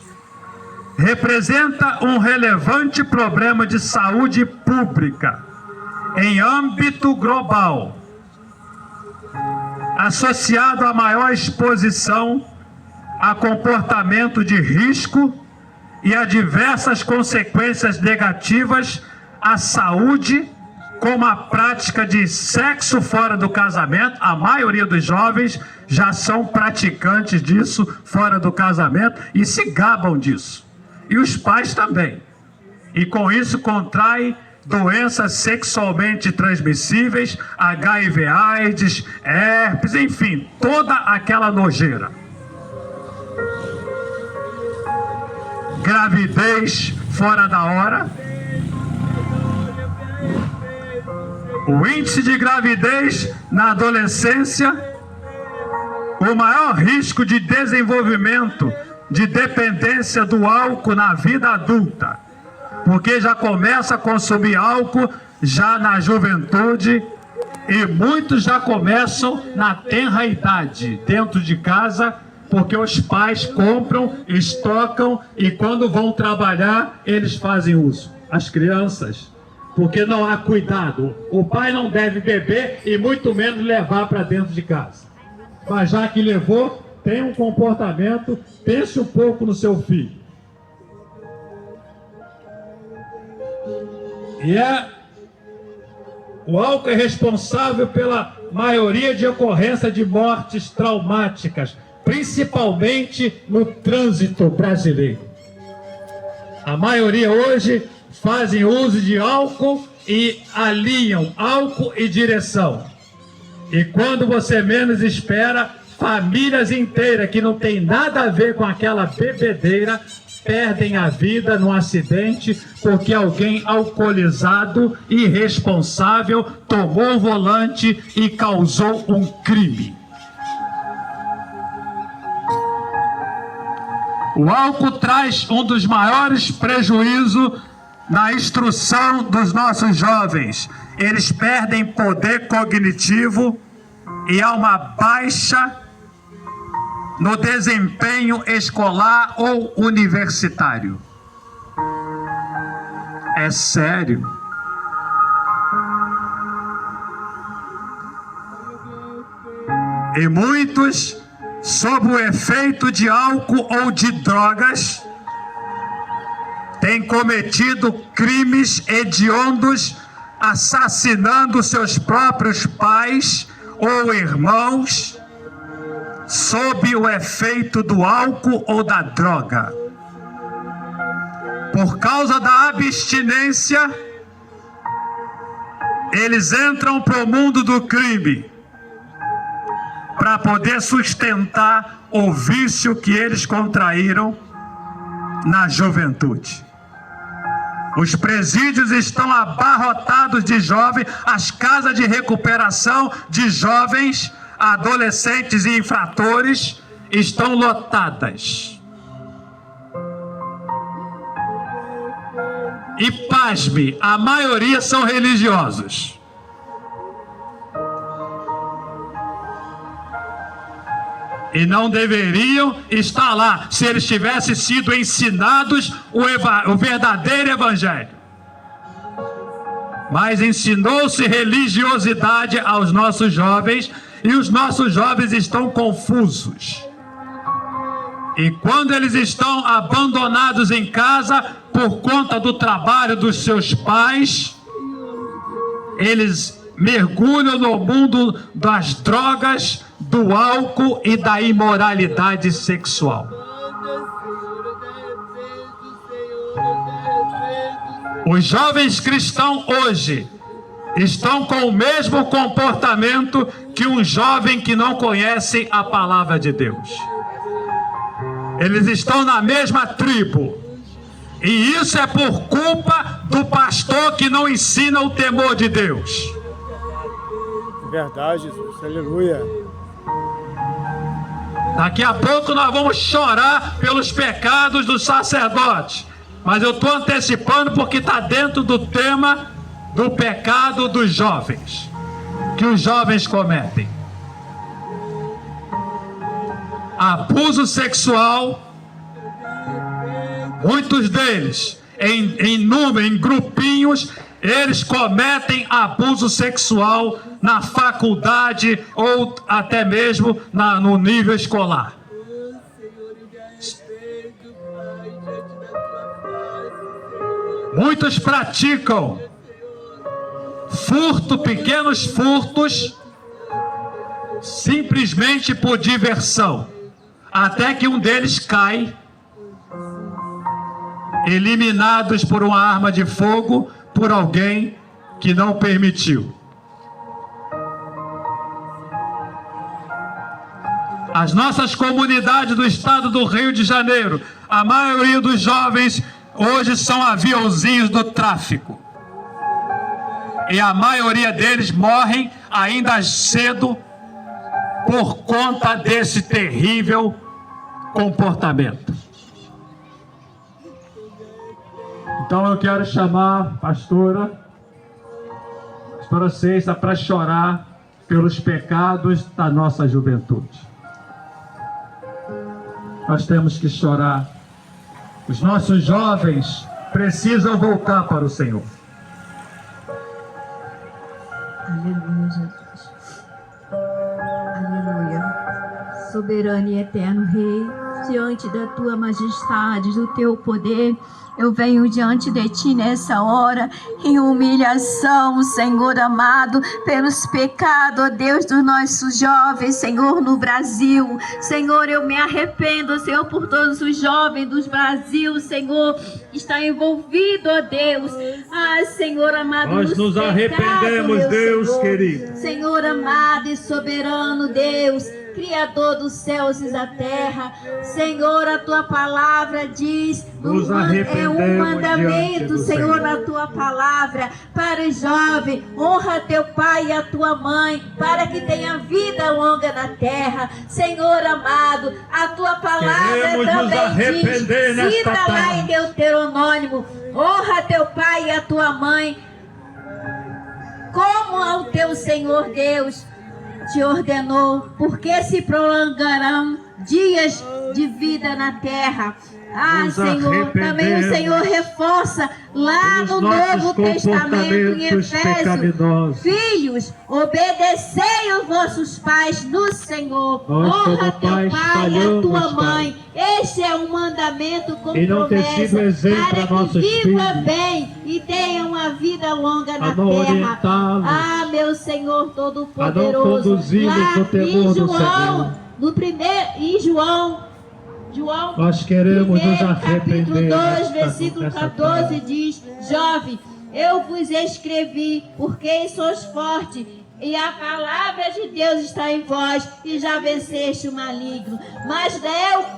representa um relevante problema de saúde pública em âmbito global, associado à maior exposição a comportamento de risco e a diversas consequências negativas à saúde, como a prática de sexo fora do casamento. A maioria dos jovens já são praticantes disso fora do casamento e se gabam disso. E os pais também. E com isso contraem doenças sexualmente transmissíveis, HIV, AIDS, herpes, enfim, toda aquela nojeira. Gravidez fora da hora. O índice de gravidez na adolescência, o maior risco de desenvolvimento de dependência do álcool na vida adulta, porque já começa a consumir álcool já na juventude e muitos já começam na tenra idade, dentro de casa, porque os pais compram, estocam e quando vão trabalhar eles fazem uso. As crianças, porque não há cuidado. O pai não deve beber e muito menos levar para dentro de casa. Mas já que levou, tem um comportamento, pense um pouco no seu filho. E o álcool é responsável pela maioria de ocorrência de mortes traumáticas, principalmente no trânsito brasileiro. A maioria hoje fazem uso de álcool e aliam álcool e direção. E quando você menos espera, famílias inteiras que não tem nada a ver com aquela bebedeira perdem a vida num acidente porque alguém alcoolizado, irresponsável, tomou o volante e causou um crime. O álcool traz um dos maiores prejuízos na instrução dos nossos jovens. Eles perdem poder cognitivo e há uma baixa no desempenho escolar ou universitário. É sério. E muitos, sob o efeito de álcool ou de drogas, têm cometido crimes hediondos, assassinando seus próprios pais ou irmãos, sob o efeito do álcool ou da droga. Por causa da abstinência, eles entram para o mundo do crime para poder sustentar o vício que eles contraíram na juventude. Os presídios estão abarrotados de jovens, as casas de recuperação de jovens, adolescentes e infratores estão lotadas. E pasme, a maioria são religiosos. E não deveriam estar lá se eles tivessem sido ensinados o verdadeiro evangelho. Mas ensinou-se religiosidade aos nossos jovens e os nossos jovens estão confusos. E quando eles estão abandonados em casa por conta do trabalho dos seus pais, eles mergulham no mundo das drogas, do álcool e da imoralidade sexual. Os jovens cristãos hoje estão com o mesmo comportamento que um jovem que não conhece a palavra de Deus. Eles estão na mesma tribo. E isso é por culpa do pastor que não ensina o temor de Deus. Verdade, Jesus. Aleluia. Daqui a pouco nós vamos chorar pelos pecados dos sacerdotes. Mas eu estou antecipando porque está dentro do tema do pecado dos jovens, que os jovens cometem. Abuso sexual, muitos deles, em número, em grupinhos, eles cometem abuso sexual na faculdade ou até mesmo no nível escolar. Muitos praticam furto, pequenos furtos, simplesmente por diversão, até que um deles cai, eliminados por uma arma de fogo, por alguém que não permitiu. As nossas comunidades do estado do Rio de Janeiro, a maioria dos jovens hoje são aviãozinhos do tráfico. E a maioria deles morrem ainda cedo por conta desse terrível comportamento. Então eu quero chamar a pastora Ceiça para chorar pelos pecados da nossa juventude. Nós temos que chorar. Os nossos jovens precisam voltar para o Senhor. Aleluia, Jesus. Aleluia. Soberano e eterno Rei, diante da tua majestade, do teu poder, eu venho diante de ti nessa hora, em humilhação, Senhor amado, pelos pecados, ó Deus, dos nossos jovens, Senhor, no Brasil. Senhor, eu me arrependo, Senhor, por todos os jovens do Brasil, Senhor, está envolvido, ó Deus. Ah, Senhor amado, nós nos arrependemos, Deus querido. Senhor amado e soberano Deus, Criador dos céus e da terra, Senhor, a tua palavra diz, é um mandamento, Senhor, na tua palavra, para o jovem, honra teu pai e a tua mãe, para que tenha vida longa na terra. Senhor amado, a tua palavra também diz, cita lá em Deuteronômio, honra teu pai e a tua mãe, como ao teu Senhor Deus te ordenou, porque se prolongarão dias de vida na terra. Ah, Senhor, também o Senhor reforça lá no Novo Testamento, em Efésios: filhos, obedecei os vossos pais no Senhor, honra teu pai e a tua mãe. Este é um mandamento com promessa, para que viva bem e tenha uma vida longa na terra. Ah, meu Senhor Todo-Poderoso, lá em João, nós queremos nos capítulo arrepender. 2, versículo 14 diz: jovem, eu vos escrevi porque sois forte e a palavra de Deus está em vós e já venceste o maligno. Mas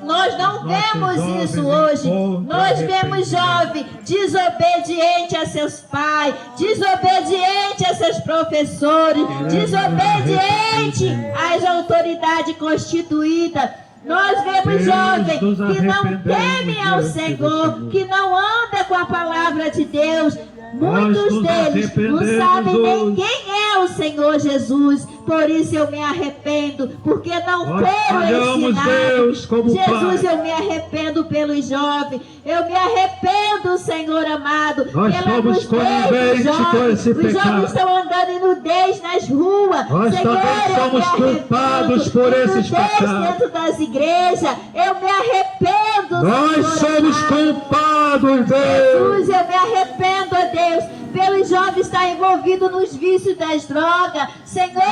nós não vemos isso hoje. Nós vemos jovem desobediente a seus pais, desobediente a seus professores, desobediente às autoridades constituídas. Nós vemos jovens que não temem ao Senhor, que não andam com a palavra de Deus. Muitos deles não sabem nem quem é o Senhor Jesus. Por isso eu me arrependo, porque não foram ensinados. Jesus, eu me arrependo pelos jovens. Eu me arrependo, Senhor amado, pela nudez dos jovens. Os jovens estão andando em nudez nas ruas. Nós também somos culpados por esses pecados. Dentro das igrejas, eu me arrependo. Nós somos culpados, Deus. Jesus, eu me arrependo, Deus, pelos jovens estar envolvidos nos vícios das drogas. Senhor,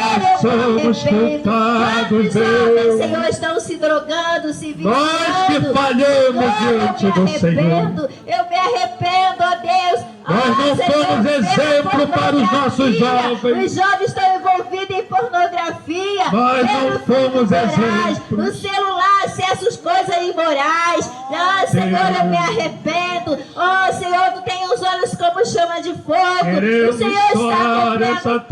eu me arrependo. Quantos jovens, Senhor, estão se drogando, se viciando? Nós que falhamos diante do Senhor. Eu me arrependo, ó Deus. Nós não somos exemplo para os nossos jovens. Os jovens estão envolvidos em pornografia. Nós não fomos exemplos. No celular, acessos coisas imorais. Ah, Senhor, eu me arrependo. Oh, Senhor, tu tem os olhos como chama de fogo. Queremos o Senhor está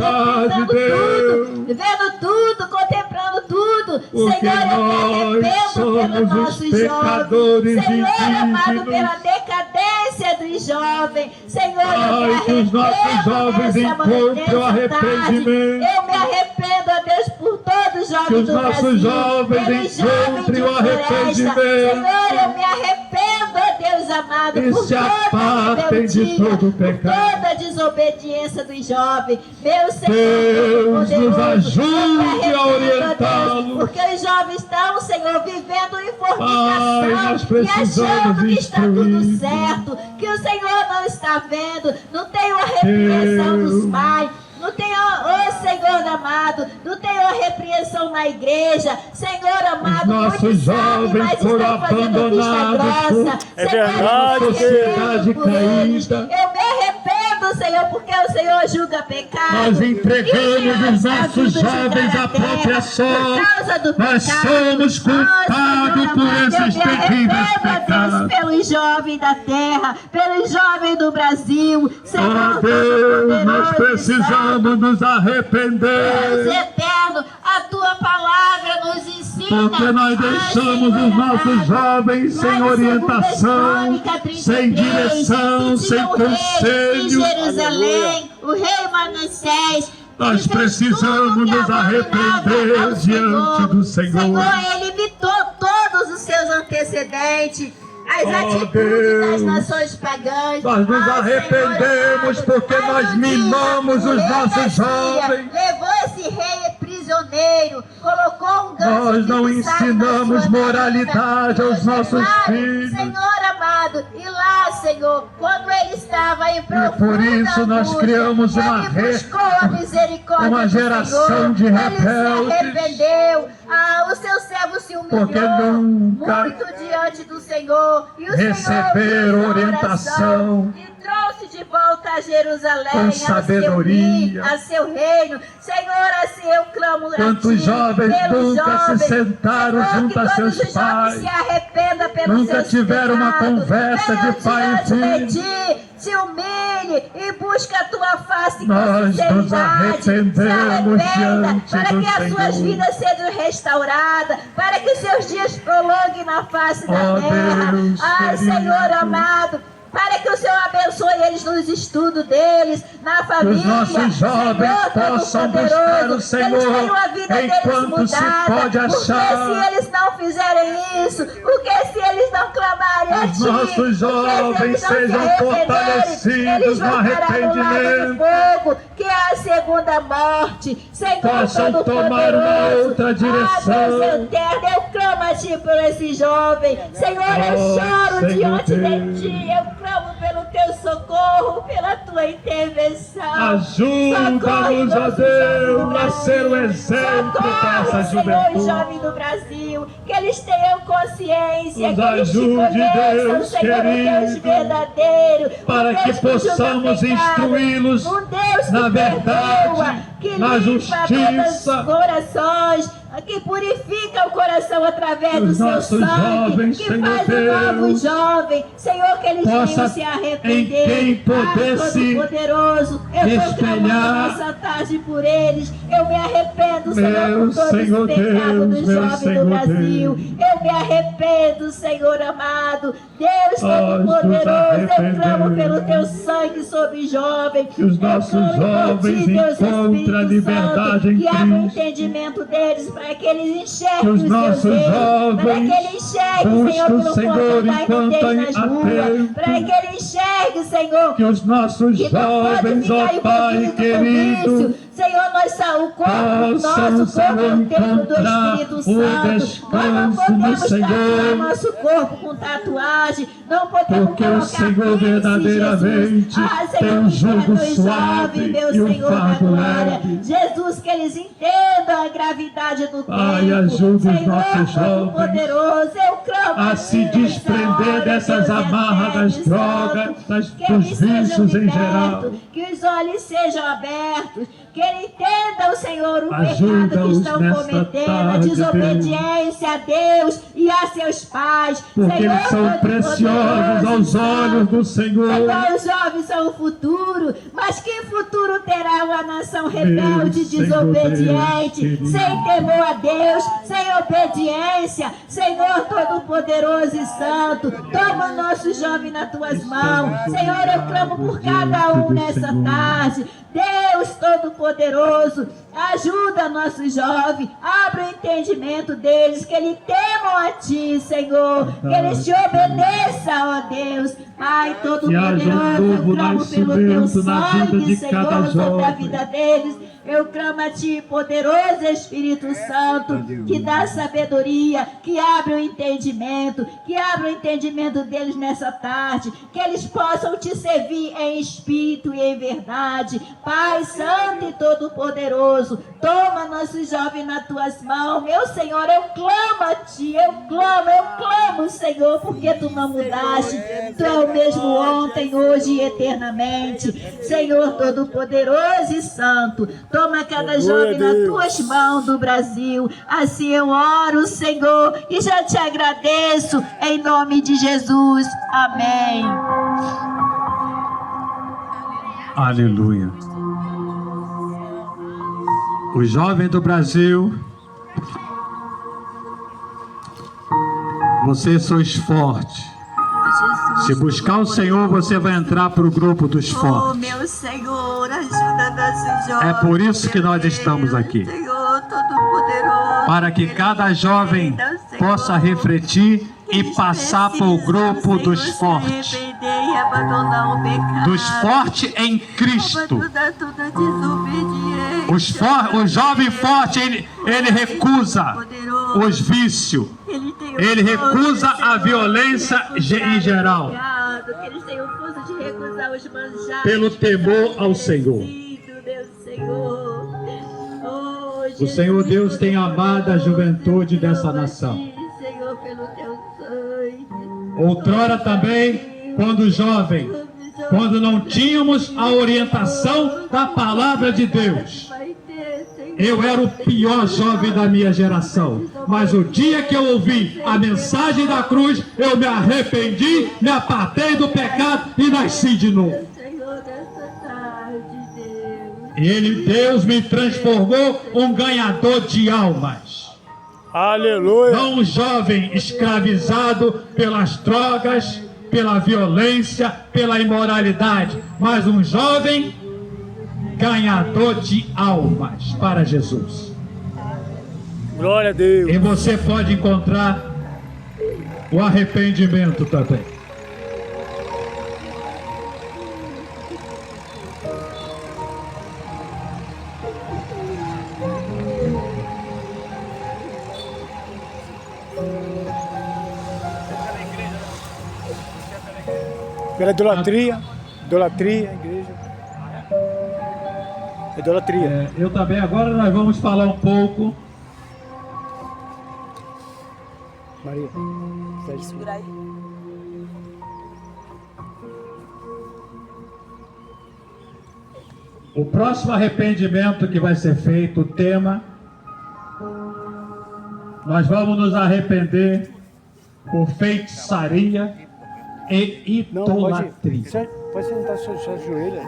vendo tudo, contemplando tudo. Porque Senhor, eu me arrependo pelos nossos jovens. Senhor, amado, pela decadência dos jovens. Senhor, eu me arrependo. Os nossos jovens encontrem o arrependimento. Eu me arrependo, ó Deus, por todos os jovens do Brasil. Que os nossos jovens encontrem o arrependimento. Senhor, eu me arrependo, ó Deus amado, e por se apartem de todo o pecado. Toda a desobediência dos jovens. Meu Senhor, Deus nos ajude a orientá-los. Porque os jovens estão, Senhor, vivendo em fornicação e achando que está tudo certo, que o Senhor não está vendo, não tem uma repreensão dos pais. não tenha, ó Senhor amado, não tenha repreensão na igreja, Senhor amado, nossos muitos sabem, jovens mas foram estão fazendo vista abandonados grossa. É Senhor, verdade, eu me arrependo sociedade por eles. caída. Eu me arrependo, Senhor, porque o Senhor julga pecado. Nós entregamos os nossos jovens à própria sorte. Nós somos culpados por esses terríveis pecados. Pelos jovens da terra, pelos jovens do Brasil. Senhor, Oh Deus, nós precisamos nos Deus arrepender. eterno, a tua palavra nos ensina. Porque nós deixamos os nossos jovens sem orientação, sem direção, sem Em conselho. Jerusalém, o rei Manassés. Nós precisamos nos arrepender diante do Senhor. Senhor, ele imitou todos os seus antecedentes. As atitudes Deus, das nações pagãs. Nós nos Ah, arrependemos Senhor, porque mas nós um dia, mimamos o os rei nossos da Síria jovens. levou esse rei prisioneiro, colocou um gancho. Nós não fixado na ensinamos sua moralidade narina, aos nossos levaram, filhos. Senhor amado, e lá, Senhor, quando ele estava em profunda por isso nós angústia, criamos ele buscou a misericórdia uma do geração Senhor, de ele rebeldes. se arrependeu. O seu servo se humilhou Porque nunca muito diante do Senhor, e o receberam Senhor ouviu sua orientação oração e trouxe de volta a Jerusalém, com sabedoria. a seu reino. Senhor, assim eu clamo a Quantos ti, jovens pelos nunca se jovens. sentaram Senhor, junto que a todos seus os jovens pais, se arrependa pelos nunca seus tiveram uma pecados. conversa de Venham pai e diante de filho. ti, se humilhe e busque a tua face com Nós nos sinceridade. arrependemos Se arrependa diante para do que as suas Senhor. vidas sejam restauradas, para que os seus dias prolonguem na face da Oh, terra. Deus Ai, querido. Senhor amado, para que o Senhor abençoe eles nos estudos deles, na família. os nossos jovens Senhor, possam Todo-Poderoso, buscar o que eles Senhor tenham a vida deles enquanto se mudada, pode achar. Porque se eles não fizerem isso, porque se eles não clamarem a Os ti, nossos porque se jovens eles não se sejam arrependerem, fortalecidos eles vão no parar no lago de arrependimento. fogo, que é a segunda morte. Senhor, Possam tomar uma Todo-Poderoso, outra ah, direção. Deus eterno, eu clamo a ti por esse jovem. Senhor, eu Oh, choro Senhor diante Deus. de ti, eu clamo pelo teu socorro, pela tua intervenção. Ajuda-nos, ó Deus, a ser o exemplo dessa Senhor, juventude. jovem do Brasil, que eles tenham consciência, Nos que eles te ajude, conheçam, Deus Senhor, o Deus querido, verdadeiro, para o que Deus julga possamos pecado, instruí-los um Deus que na verdade, perdoa, que na limpa justiça. todos os corações, que purifica o coração através do Os seu nossos sangue, jovens, que Senhor faz um novo Deus, jovem, Senhor, que eles possa venham se arrepender. em quem poder se Todo-Poderoso, eu estou clamando espelhar. nessa tarde por eles, eu me arrependo, Senhor, Meu por todo Senhor esse pecado Deus, dos meu jovens Senhor do Brasil, Deus. eu me arrependo, Senhor amado, Deus Nós nos Todo-Poderoso, eu clamo arrependemos. pelo teu sangue sobre jovem, Que os nossos eu clamo por jovens ti, Deus encontrem Espírito a liberdade Santo, em que abra o Cristo. entendimento deles, para que eles enxerguem Que os os nossos seus erros, para jovens que eles enxerguem, busquem Senhor, o pelo Senhor portal da enquanto nudez nas ruas, atento. para que ele enxergue, Senhor, Que os nossos que não pode jovens, ficar ó Pai envolvido com querido, vício. Senhor, o corpo, possam, nosso corpo é Senhor, o templo do encontrar Espírito o Santo. Nós não descanso no podemos Senhor. tatuar nosso corpo com tatuagem, não podemos Porque o colocar Senhor piercing, verdadeiramente Jesus. tem Senhor, um jugo perdoe os suave jovens, meu e um Senhor da fardo glória. leve. Jesus, que eles entendam a gravidade do Pai, tempo. ajude os Senhor, nossos jovens Todo-Poderoso, eu clamo a se nessa desprender hora, dessas Deus amarras das eterno e drogas, santo, que dos eles sejam vícios em libertos, geral. que os olhos sejam abertos, que ele entenda, Senhor, o pecado que Ajuda-os estão nesta cometendo, a tarde, desobediência a Deus e a seus pais. Porque Senhor, eles são preciosos Todo-Poderoso, aos olhos do Senhor. Senhor, os jovens são o futuro, mas que futuro terá uma nação rebelde, Senhor desobediente, Deus, querido. sem temor a Deus, sem obediência? Senhor Todo-Poderoso e Santo, toma o nosso jovem nas tuas mãos. Senhor, eu clamo por cada um nessa tarde. Deus Todo-Poderoso, ajuda nossos jovens, abre o entendimento deles, que eles temam a Ti, Senhor, que eles Te obedeçam, ó Deus. Pai Que haja um Todo-Poderoso, eu novo clamo pelo Teu nascimento na vida sangue, de Senhor, cada sobre a jovem. vida deles. Eu clamo a Ti, poderoso Espírito Santo, que dá sabedoria, que abre o entendimento, deles nessa tarde, que eles possam Te servir em espírito e em verdade. Pai Santo e Todo-Poderoso, toma nossos jovens nas Tuas mãos. Meu Senhor, eu clamo a Ti, eu clamo, Senhor, porque Tu não mudaste. Tu é o mesmo ontem, hoje e eternamente. Senhor Todo-Poderoso e Santo, toma cada jovem nas Tuas mãos do Brasil. Assim eu oro, Senhor, e já Te agradeço, em nome de Jesus. Amém. Aleluia. Os jovens do Brasil, vocês sois fortes. Se buscar o Senhor, você vai entrar para o grupo dos fortes. Oh, meu Senhor, ajuda nossos jovens. É por isso que nós estamos aqui. Senhor Todo-Poderoso, Para que cada jovem possa refletir e passar para o grupo dos fortes. Dos fortes em Cristo. O jovem forte, ele recusa os vícios. Ele recusa a violência em geral. Pelo temor ao Senhor. O Senhor Deus tem amado a juventude dessa nação. Outrora também, quando jovem, quando não tínhamos a orientação da palavra de Deus, eu era o pior jovem da minha geração. Mas o dia que eu ouvi a mensagem da cruz, eu me arrependi, me apartei do pecado e nasci de novo. E Deus me transformou um ganhador de almas. Aleluia. Não um jovem escravizado pelas drogas, pela violência, pela imoralidade, mas um jovem ganhador de almas para Jesus. Glória a Deus. E você pode encontrar o arrependimento também. Pela idolatria, igreja. Idolatria. Eu também. Agora nós vamos falar um pouco. Maria, Segura aí. O próximo arrependimento que vai ser feito, o tema, nós vamos nos arrepender por feitiçaria e idolatria. Pode sentar seus joelhos.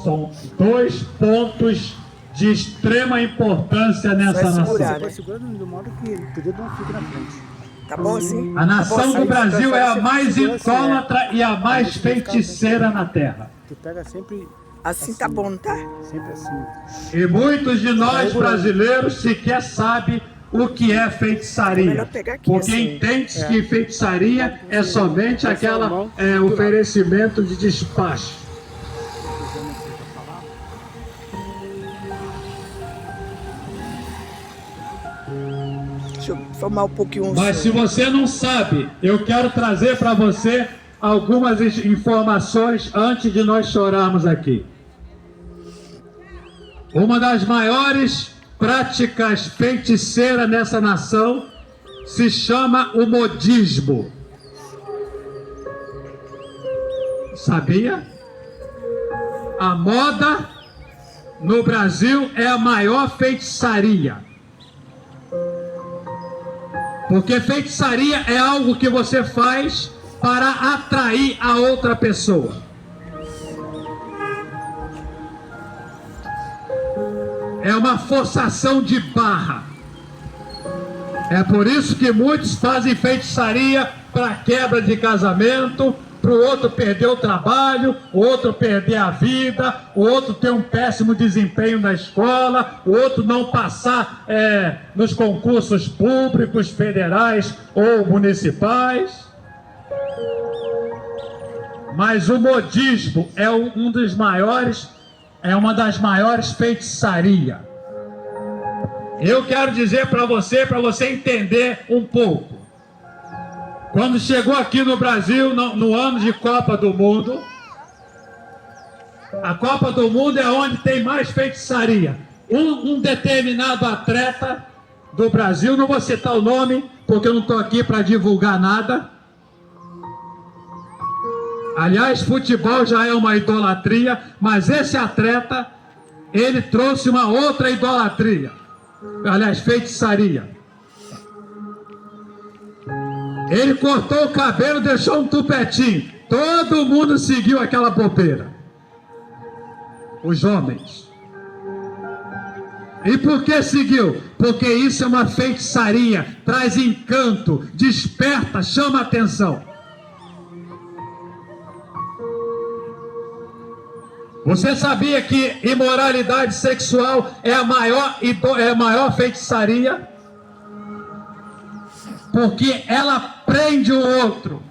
São dois pontos de extrema importância nessa nação. Pode segurar do modo que o dedo não fique na frente. Tá bom assim? A nação do Brasil é a mais idólatra e a mais feiticeira na terra. Tu pega sempre Assim tá bom, tá? sempre assim. E muitos de nós brasileiros sequer sabem o que é feitiçaria. Melhor pegar aqui, Porque assim. entende que feitiçaria é somente aquela oferecimento de despacho. Deixa eu formar um pouquinho. Mas se você não sabe, eu quero trazer para você algumas informações antes de nós chorarmos aqui. Uma das maiores práticas feiticeiras nessa nação se chama o modismo. Sabia? A moda no Brasil é a maior feitiçaria. Porque feitiçaria é algo que você faz para atrair a outra pessoa. É uma forçação de barra. É por isso que muitos fazem feitiçaria para quebra de casamento, para o outro perder o trabalho, o outro perder a vida, o outro ter um péssimo desempenho na escola, o outro não passar nos concursos públicos, federais ou municipais. Mas o modismo é um dos maiores é uma das maiores feitiçarias. Eu quero dizer para você entender um pouco. Quando chegou aqui no Brasil, no ano de Copa do Mundo, a Copa do Mundo é onde tem mais feitiçaria. Um determinado atleta do Brasil, não vou citar o nome, porque eu não estou aqui para divulgar nada. Aliás, futebol já é uma idolatria, mas esse atleta, ele trouxe uma outra idolatria. Aliás, feitiçaria. Ele cortou o cabelo, deixou um tupetinho. Todo mundo seguiu aquela bobeira. Os homens. E por que seguiu? Porque isso é uma feitiçaria, traz encanto, desperta, chama atenção. Você sabia que imoralidade sexual é a maior feitiçaria? Porque ela prende o outro.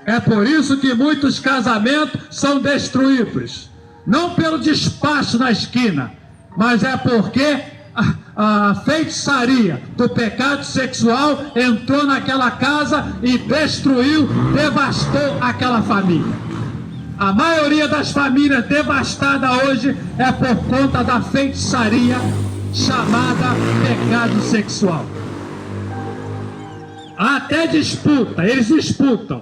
É por isso que muitos casamentos são destruídos. Não pelo despacho na esquina, mas é porque a feitiçaria do pecado sexual entrou naquela casa e destruiu, devastou aquela família. A maioria das famílias devastadas hoje é por conta da feitiçaria chamada pecado sexual. Há até disputa, eles disputam.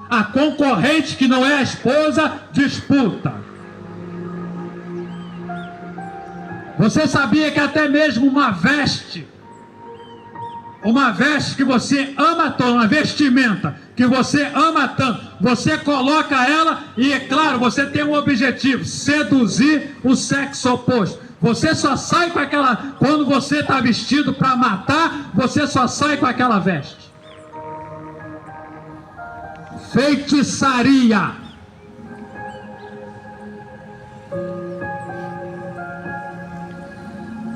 A concorrente que não é a esposa disputa. Você sabia que até mesmo uma veste que você ama tanto, uma vestimenta que você ama tanto, você coloca ela e, é claro, você tem um objetivo: seduzir o sexo oposto. Você só sai com aquela, quando você está vestido para matar, você só sai com aquela veste. Feitiçaria.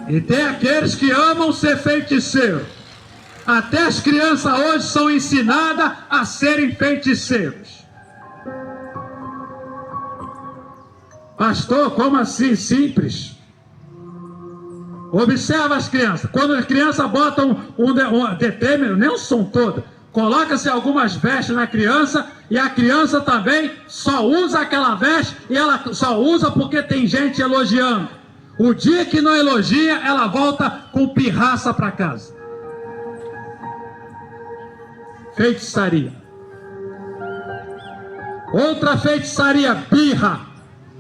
E tem aqueles que amam ser feiticeiro. Até as crianças hoje são ensinadas a serem feiticeiros. Pastor, como assim simples? Observa as crianças. Quando as crianças botam determinado, nem o som todo, coloca-se algumas vestes na criança e a criança também só usa aquela veste e ela só usa porque tem gente elogiando. O dia que não elogia, ela volta com pirraça para casa. Feitiçaria. Outra feitiçaria, birra,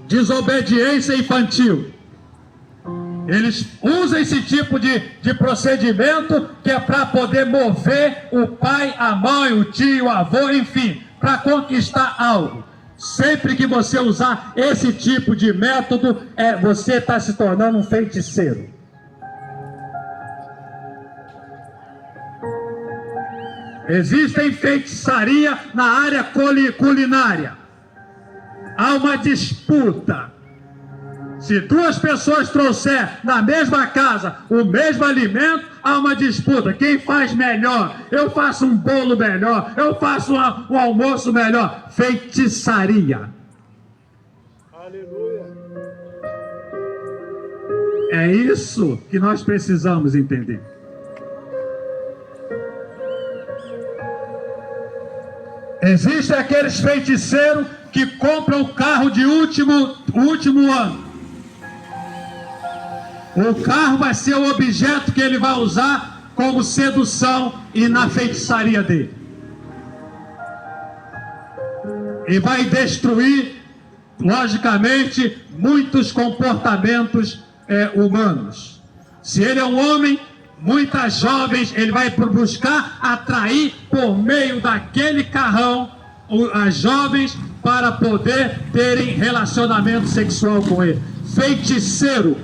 desobediência infantil. Eles usam esse tipo de procedimento que é para poder mover o pai, a mãe, o tio, o avô, enfim, para conquistar algo. Sempre que você usar esse tipo de método, você está se tornando um feiticeiro. Existem feitiçaria na área culinária. Há uma disputa. Se duas pessoas trouxer na mesma casa o mesmo alimento, há uma disputa. Quem faz melhor? Eu faço um bolo melhor. Eu faço um almoço melhor. Feitiçaria. Aleluia. É isso que nós precisamos entender. Existem aqueles feiticeiros que compram o carro de último ano. O carro vai ser o objeto que ele vai usar como sedução e na feitiçaria dele. E vai destruir, logicamente, muitos comportamentos humanos. Se ele é um homem, muitas jovens, ele vai buscar atrair por meio daquele carrão as jovens para poder terem relacionamento sexual com ele. Feiticeiro.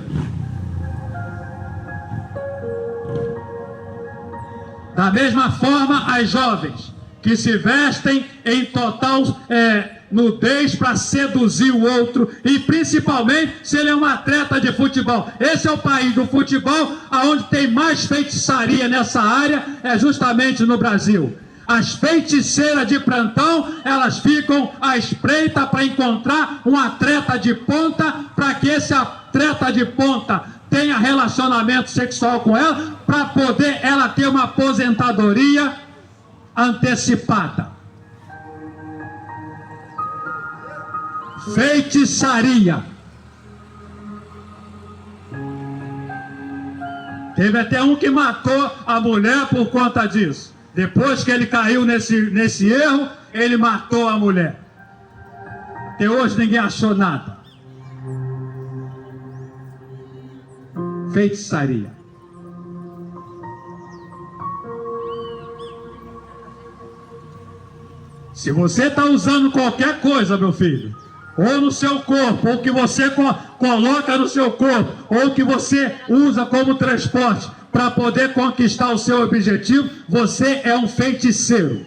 Da mesma forma, as jovens que se vestem em total nudez para seduzir o outro, e principalmente se ele é um atleta de futebol. Esse é o país do futebol onde tem mais feitiçaria nessa área, é justamente no Brasil. As feiticeiras de plantão, elas ficam à espreita para encontrar um atleta de ponta, para que esse atleta de ponta tenha relacionamento sexual com ela, para poder ela ter uma aposentadoria antecipada. Feitiçaria. Teve até um que matou a mulher por conta disso. Depois que ele caiu nesse erro, ele matou a mulher. Até hoje ninguém achou nada. Feitiçaria. Se você está usando qualquer coisa, meu filho, ou no seu corpo, ou que você coloca no seu corpo, ou que você usa como transporte para poder conquistar o seu objetivo, você é um feiticeiro.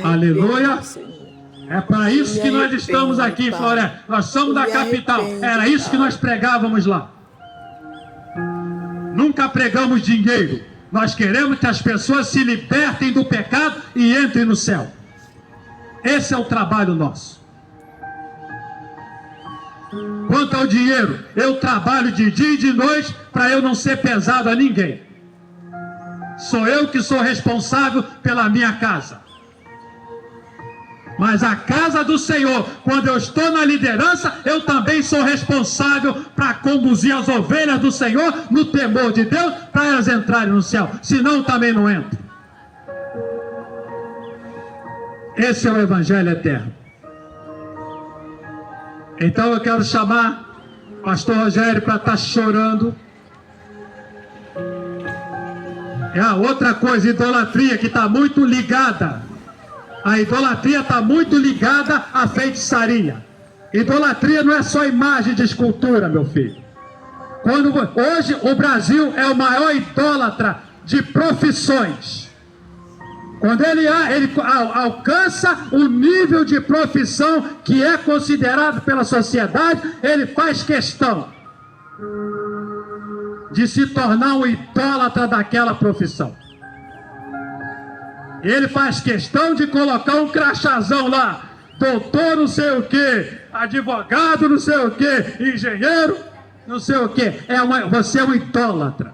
Aleluia. É para isso que nós estamos aqui em Floresta. Nós somos da capital. Era isso que nós pregávamos lá. Nunca pregamos dinheiro. Nós queremos que as pessoas se libertem do pecado e entrem no céu. Esse é o trabalho nosso. Quanto ao dinheiro, eu trabalho de dia e de noite para eu não ser pesado a ninguém. Sou eu que sou responsável pela minha casa. Mas a casa do Senhor, quando eu estou na liderança, eu também sou responsável para conduzir as ovelhas do Senhor no temor de Deus, para elas entrarem no céu. Senão também não entram. Esse é o Evangelho eterno. Então eu quero chamar o pastor Rogério para estar chorando. É a outra coisa, idolatria, que está muito ligada. A idolatria está muito ligada à feitiçaria. Idolatria não é só imagem de escultura, meu filho. Hoje o Brasil é o maior idólatra de profissões. Quando ele alcança o nível de profissão que é considerado pela sociedade, ele faz questão de se tornar um idólatra daquela profissão. Ele faz questão de colocar um crachazão lá, doutor não sei o que, advogado não sei o que, engenheiro não sei o que. Você é um idólatra.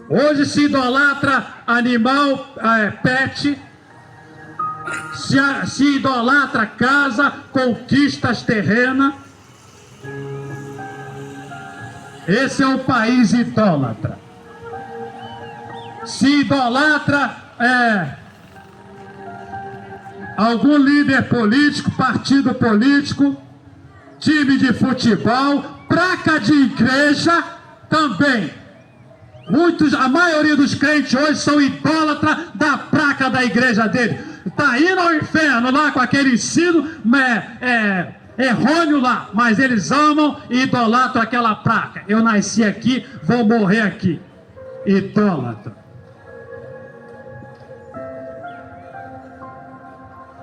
Hoje se idolatra animal, pet, se idolatra casa, conquistas terrenas. Esse é um país idólatra. Se idolatra algum líder político, partido político, time de futebol, placa de igreja também. A maioria dos crentes hoje são idólatras da placa da igreja dele. Está indo ao inferno lá com aquele ensino errôneo lá, mas eles amam e idolatram aquela placa. Eu nasci aqui, vou morrer aqui. Idólatra.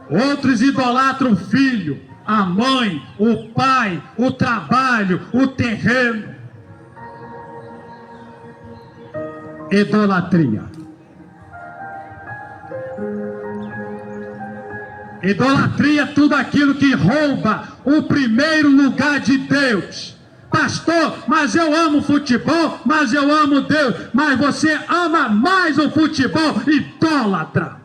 Outros idolatram o filho, a mãe, o pai, o trabalho, o terreno. Idolatria. Idolatria é tudo aquilo que rouba o primeiro lugar de Deus. Pastor, mas eu amo futebol, mas eu amo Deus. Mas você ama mais o futebol, idólatra.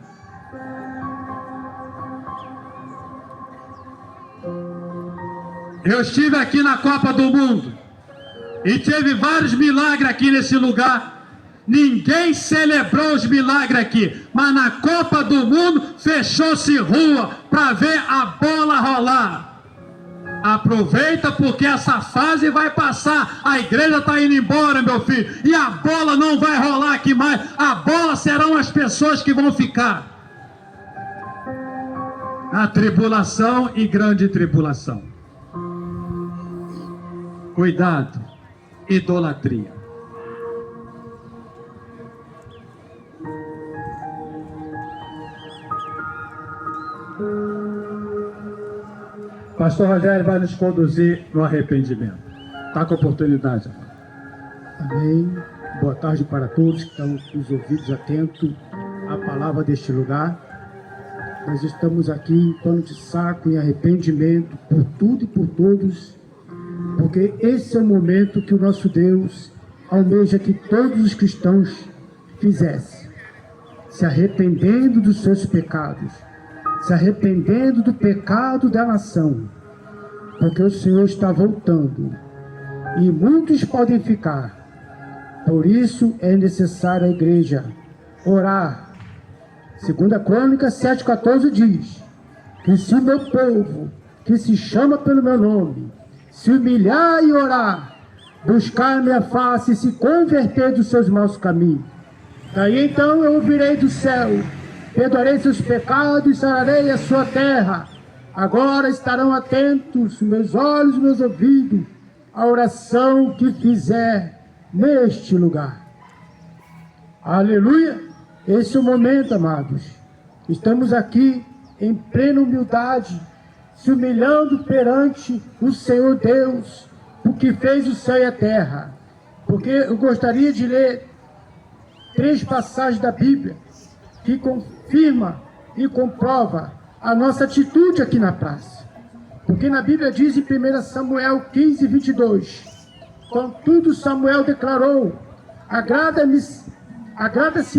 Eu estive aqui na Copa do Mundo e teve vários milagres aqui nesse lugar. Ninguém celebrou os milagres aqui, mas na Copa do Mundo fechou-se rua para ver a bola rolar. Aproveita, porque essa fase vai passar. A igreja está indo embora, meu filho, e a bola não vai rolar aqui mais. A bola serão as pessoas que vão ficar na tribulação e grande tribulação. Cuidado, idolatria. Pastor Rogério vai nos conduzir no arrependimento. Está com a oportunidade. Amém. Boa tarde para todos que estão com os ouvidos atentos à palavra deste lugar. Nós estamos aqui em pano de saco, em arrependimento por tudo e por todos, porque esse é o momento que o nosso Deus almeja que todos os cristãos fizessem, se arrependendo dos seus pecados, se arrependendo do pecado da nação, porque o Senhor está voltando e muitos podem ficar. Por isso é necessário a igreja orar. 2 Crônicas 7,14 diz que se o meu povo, que se chama pelo meu nome, se humilhar e orar, buscar a minha face e se converter dos seus maus caminhos, daí então eu ouvirei do céu, perdoarei seus pecados e sararei a sua terra. Agora estarão atentos meus olhos e meus ouvidos à oração que fizer neste lugar. Aleluia! Esse é o momento, amados. Estamos aqui em plena humildade, se humilhando perante o Senhor Deus, o que fez o céu e a terra. Porque eu gostaria de ler 3 passagens da Bíblia que confirma e comprova a nossa atitude aqui na praça. Porque na Bíblia diz em 1 Samuel 15, 22, contudo Samuel declarou, agrada-se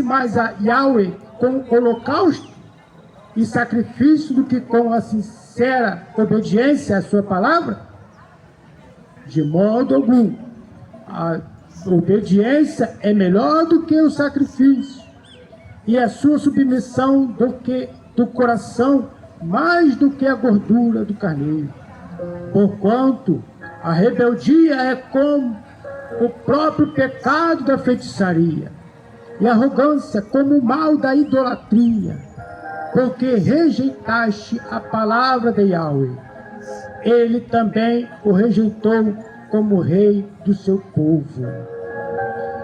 mais a Yahweh com holocausto e sacrifício do que com a sincera obediência à sua palavra? De modo algum. A obediência é melhor do que o sacrifício, e a sua submissão do coração mais do que a gordura do carneiro. Porquanto a rebeldia é como o próprio pecado da feitiçaria, e a arrogância como o mal da idolatria, porque rejeitaste a palavra de Yahweh. Ele também o rejeitou como rei do seu povo.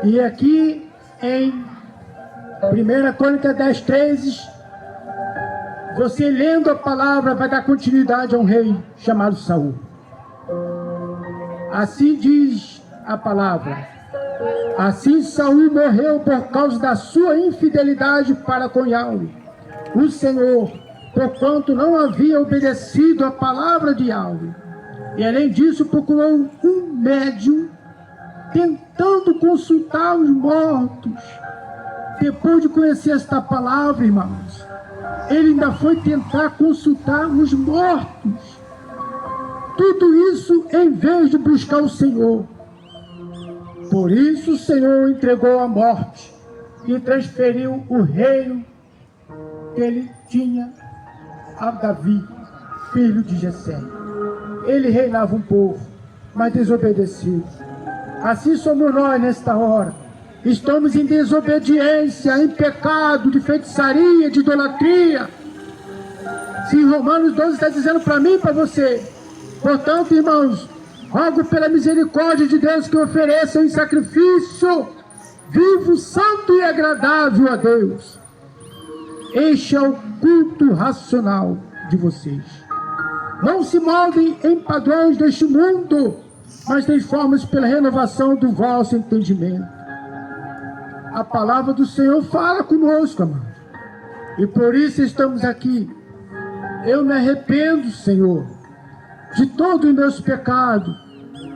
E aqui em 1 Crônica 10, 13, você lendo a palavra vai dar continuidade a um rei chamado Saul. Assim diz a palavra. Assim Saul morreu por causa da sua infidelidade para com Yahweh, o Senhor, porquanto não havia obedecido a palavra de Yahweh. E além disso procurou um médium, tentando consultar os mortos. Depois de conhecer esta palavra, irmãos, ele ainda foi tentar consultar os mortos. Tudo isso em vez de buscar o Senhor. Por isso o Senhor entregou a morte e transferiu o reino que ele tinha a Davi, filho de Jessé. Ele reinava um povo, mas desobedeceu. Assim somos nós nesta hora. Estamos em desobediência, em pecado, de feitiçaria, de idolatria. Se Romanos 12 está dizendo para mim e para você. Portanto, irmãos, rogo pela misericórdia de Deus que ofereçam em sacrifício vivo, santo e agradável a Deus. Este é o culto racional de vocês. Não se moldem em padrões deste mundo, mas transformem-se pela renovação do vosso entendimento. A palavra do Senhor fala conosco, amado. E por isso estamos aqui. Eu me arrependo, Senhor, de todos os meus pecados,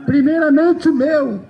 primeiramente o meu,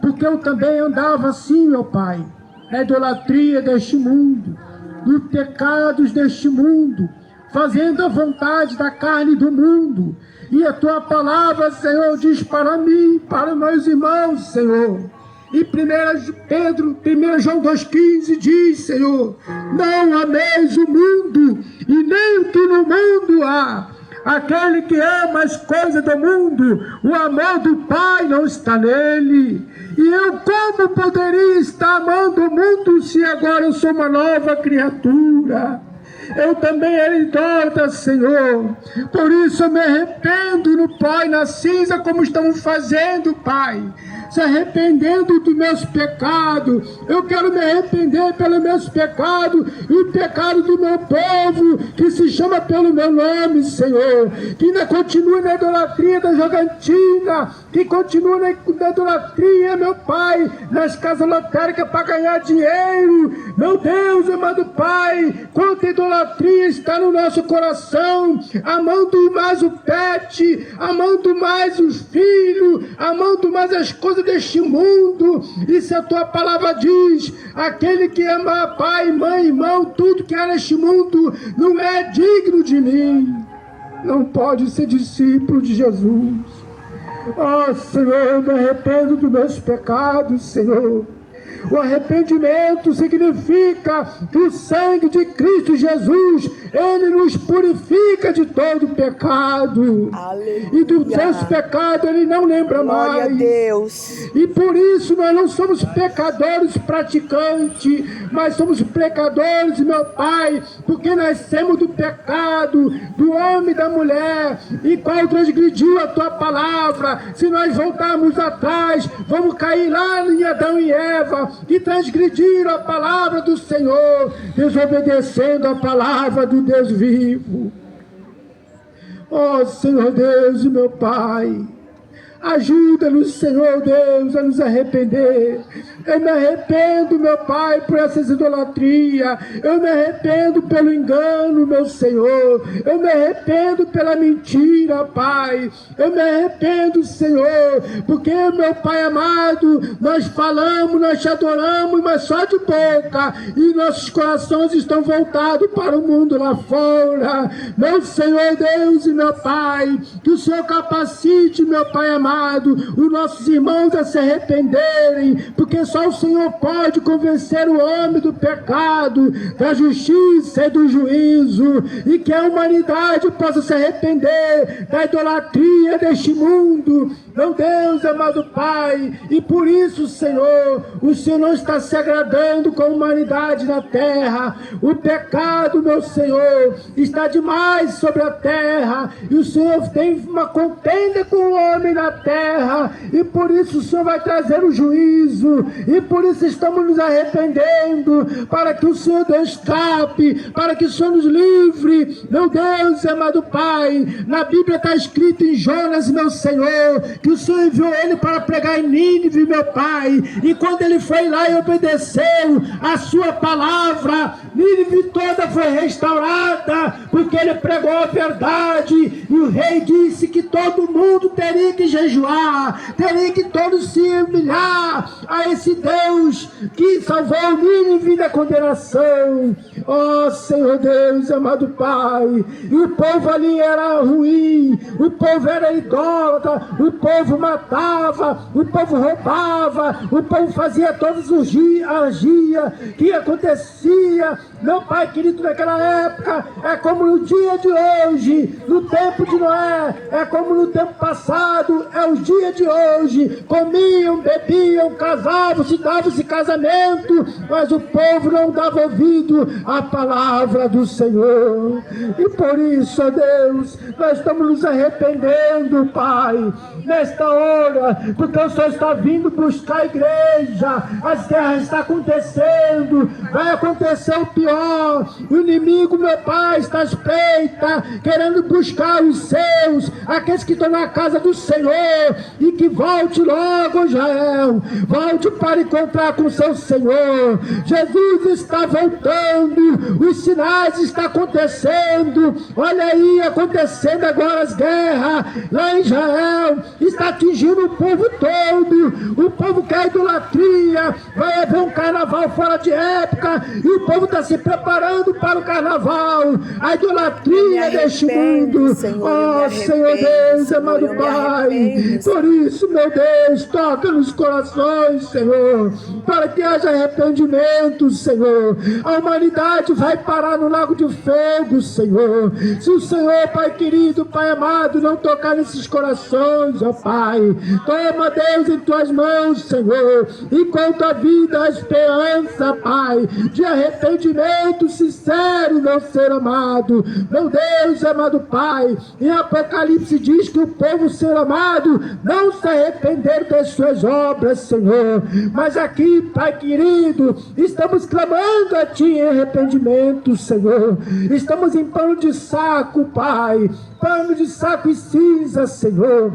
porque eu também andava assim, meu Pai, na idolatria deste mundo, nos pecados deste mundo, fazendo a vontade da carne do mundo. E a Tua palavra, Senhor, diz para mim, para meus irmãos, Senhor. E 1 João 2,15 diz, Senhor, não ameis o mundo e nem o que no mundo há. Aquele que ama as coisas do mundo, o amor do Pai não está nele. E eu como poderia estar amando o mundo se agora eu sou uma nova criatura? Eu também era idólatra, Senhor. Por isso eu me arrependo no Pai, na cinza, como estamos fazendo, Pai. se arrependendo dos meus pecados. Eu quero me arrepender pelos meus pecados e o pecado do meu povo, que se chama pelo meu nome, Senhor. Que ainda continua na idolatria da jogantina, que continua na idolatria, meu Pai, nas casas lotéricas para ganhar dinheiro. Meu Deus, amado Pai, quanta idolatria está no nosso coração, amando mais o pet, amando mais os filhos, amando mais as coisas deste mundo. E se a tua palavra diz, aquele que ama pai, mãe, irmão, tudo que há neste mundo, não é digno de mim, não pode ser discípulo de Jesus. Oh, Senhor, eu me arrependo dos meus pecados, Senhor. O arrependimento significa que o sangue de Cristo Jesus, ele nos purifica de todo pecado. Aleluia. E dos seus pecados ele não lembra Glória mais. a Deus. E por isso nós não somos pecadores praticantes, mas somos pecadores, meu Pai, porque nascemos do pecado, do homem e da mulher, e qual transgrediu a tua palavra. Se nós voltarmos atrás, vamos cair lá em Adão e Eva, que transgrediram a palavra do Senhor, desobedecendo a palavra do Deus vivo. Oh, Senhor Deus e meu Pai, ajuda-nos, Senhor Deus, a nos arrepender. Eu me arrependo, meu Pai, por essas idolatrias. Eu me arrependo pelo engano, meu Senhor. Eu me arrependo pela mentira, Pai. Eu me arrependo, Senhor, porque, meu Pai amado, nós falamos, nós te adoramos, mas só de boca, e nossos corações estão voltados para o mundo lá fora. Meu Senhor Deus e meu Pai, que o Senhor capacite, meu Pai amado, os nossos irmãos a se arrependerem, porque só o Senhor pode convencer o homem do pecado, da justiça e do juízo, e que a humanidade possa se arrepender da idolatria deste mundo. Meu Deus, amado Pai, e por isso, Senhor, o Senhor não está se agradando com a humanidade na terra. O pecado, meu Senhor, está demais sobre a terra, e o Senhor tem uma contenda com o homem na terra, e por isso o Senhor vai trazer o juízo, e por isso estamos nos arrependendo, para que o Senhor dê escape, para que o Senhor nos livre. Meu Deus, amado Pai, na Bíblia está escrito em Jonas, meu Senhor, que o Senhor enviou ele para pregar em Nínive, meu Pai, e quando ele foi lá e obedeceu a sua palavra, Nínive toda foi restaurada, porque ele pregou a verdade, e o rei disse que todo mundo teria que jejuar, teria que todos se humilhar a esse Deus que salvou Nínive da condenação. Oh, Senhor Deus, amado Pai, e o povo ali era ruim, o povo era idólatra, o povo matava, o povo roubava, o povo fazia todos os dias, agia, que acontecia. Meu Pai querido, naquela época, é como no dia de hoje, no tempo de Noé, é como no tempo passado, é o dia de hoje. Comiam, bebiam, casavam-se, davam-se casamento, mas o povo não dava ouvido à palavra do Senhor. E por isso, ó Deus, nós estamos nos arrependendo, Pai, nesta hora, porque o Senhor está vindo buscar a igreja. As guerras estão acontecendo, vai acontecer o pior. O inimigo, meu Pai, está à espreita, querendo buscar os seus, aqueles que estão na casa do Senhor, e que volte logo, Israel, volte para encontrar com o seu Senhor. Jesus está voltando, os sinais estão acontecendo. Olha aí, acontecendo agora as guerras lá em Israel, está atingindo o povo todo. O povo quer idolatria, vai haver um carnaval fora de época, e o povo está se preparando para o carnaval, a idolatria deste mundo. Oh, Senhor Deus, amado Pai, por isso, meu Deus, toca nos corações, Senhor, para que haja arrependimento, Senhor. A humanidade vai parar no lago de fogo, Senhor, se o Senhor, Pai querido, Pai amado, não tocar nesses corações, ó Pai. Toma, Deus, em tuas mãos, Senhor, enquanto a vida, a esperança, Pai, de arrependimento sincero, meu ser amado. Meu Deus, amado Pai, em Apocalipse diz que o povo, ser amado, não se arrepender das suas obras, Senhor. Mas aqui, Pai querido, estamos clamando a Ti em arrependimento, Senhor. Estamos em pano de saco, Pai, pano de saco e cinza, Senhor.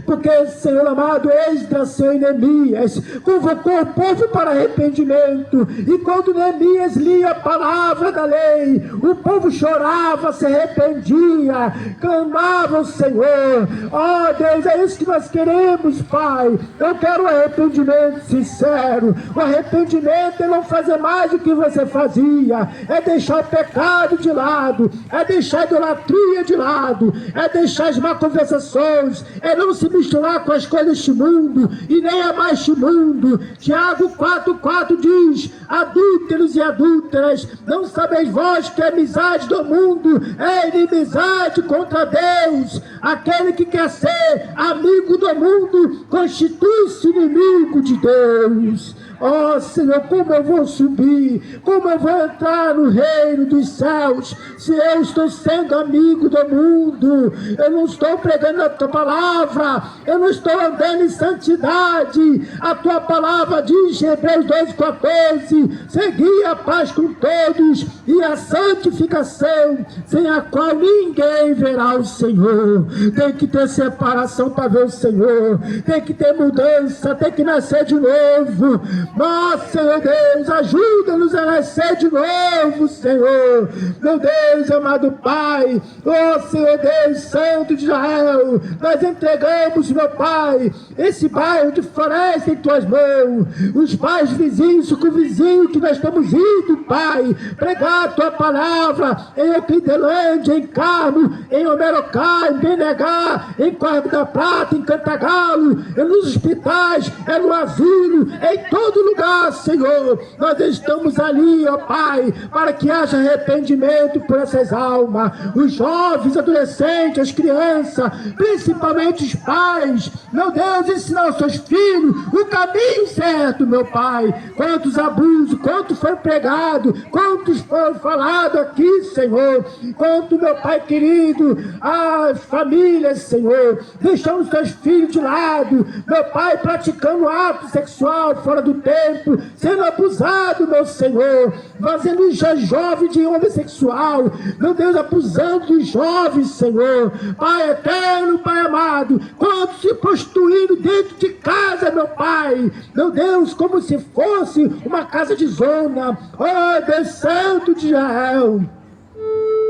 Porque, Senhor amado, Esdras, Senhor, Neemias convocou o povo para arrependimento, e quando Neemias lia a palavra da lei, o povo chorava, se arrependia, clamava ao Senhor. Oh Deus, é isso que nós queremos, Pai. Eu quero um arrependimento sincero. O arrependimento é não fazer mais do que você fazia, é deixar o pecado de lado, é deixar a idolatria de lado, é deixar as má conversações, é não se misturar com as coisas deste mundo e nem amar este mundo. Tiago 4,4 diz: adúlteros e adúlteras, não sabeis vós que a amizade do mundo é inimizade contra Deus? Aquele que quer ser amigo do mundo constitui-se inimigo de Deus. Oh Senhor, como eu vou subir, como eu vou entrar no reino dos céus, se eu estou sendo amigo do mundo? Eu não estou pregando a Tua palavra, eu não estou andando em santidade. A Tua palavra diz em Hebreus 2,14: segui a paz com todos e a santificação, sem a qual ninguém verá o Senhor. Tem que ter separação para ver o Senhor, tem que ter mudança, tem que nascer de novo. Nossa, Senhor Deus, ajuda-nos a nascer de novo, Senhor. Meu Deus, amado Pai, oh Senhor Deus, Santo de Israel, nós entregamos, meu Pai, esse bairro de Floresta em Tuas mãos, os pais vizinhos, com o vizinho que nós estamos indo, Pai, pregar a Tua palavra em Euclidelândia, em Carmo, em Omerocá, em Benegá, em Córrego da Prata, em Cantagalo, nos hospitais, no asilo, em todo lugar, Senhor. Nós estamos ali, ó Pai, para que haja arrependimento por essas almas, os jovens, adolescentes, as crianças, principalmente os pais. Meu Deus, ensinar aos seus filhos o caminho certo, meu Pai. Quantos abusos, quantos foram pregados, quantos foram falados aqui, Senhor. Quanto, meu Pai querido, as famílias, Senhor, deixando seus filhos de lado, meu Pai, praticando ato sexual fora do tempo, sendo abusado, meu Senhor, fazendo os jovens de homossexual, meu Deus, abusando dos jovens, Senhor. Pai eterno, Pai amado, quantos se prostituindo dentro de casa, meu Pai, meu Deus, como se fosse uma casa de zona. Oh Deus Santo de Israel,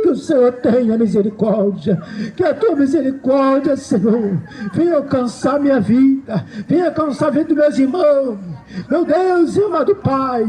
que o Senhor tenha misericórdia, que a Tua misericórdia, Senhor, venha alcançar minha vida, venha alcançar a vida dos meus irmãos. Meu Deus, amado Pai,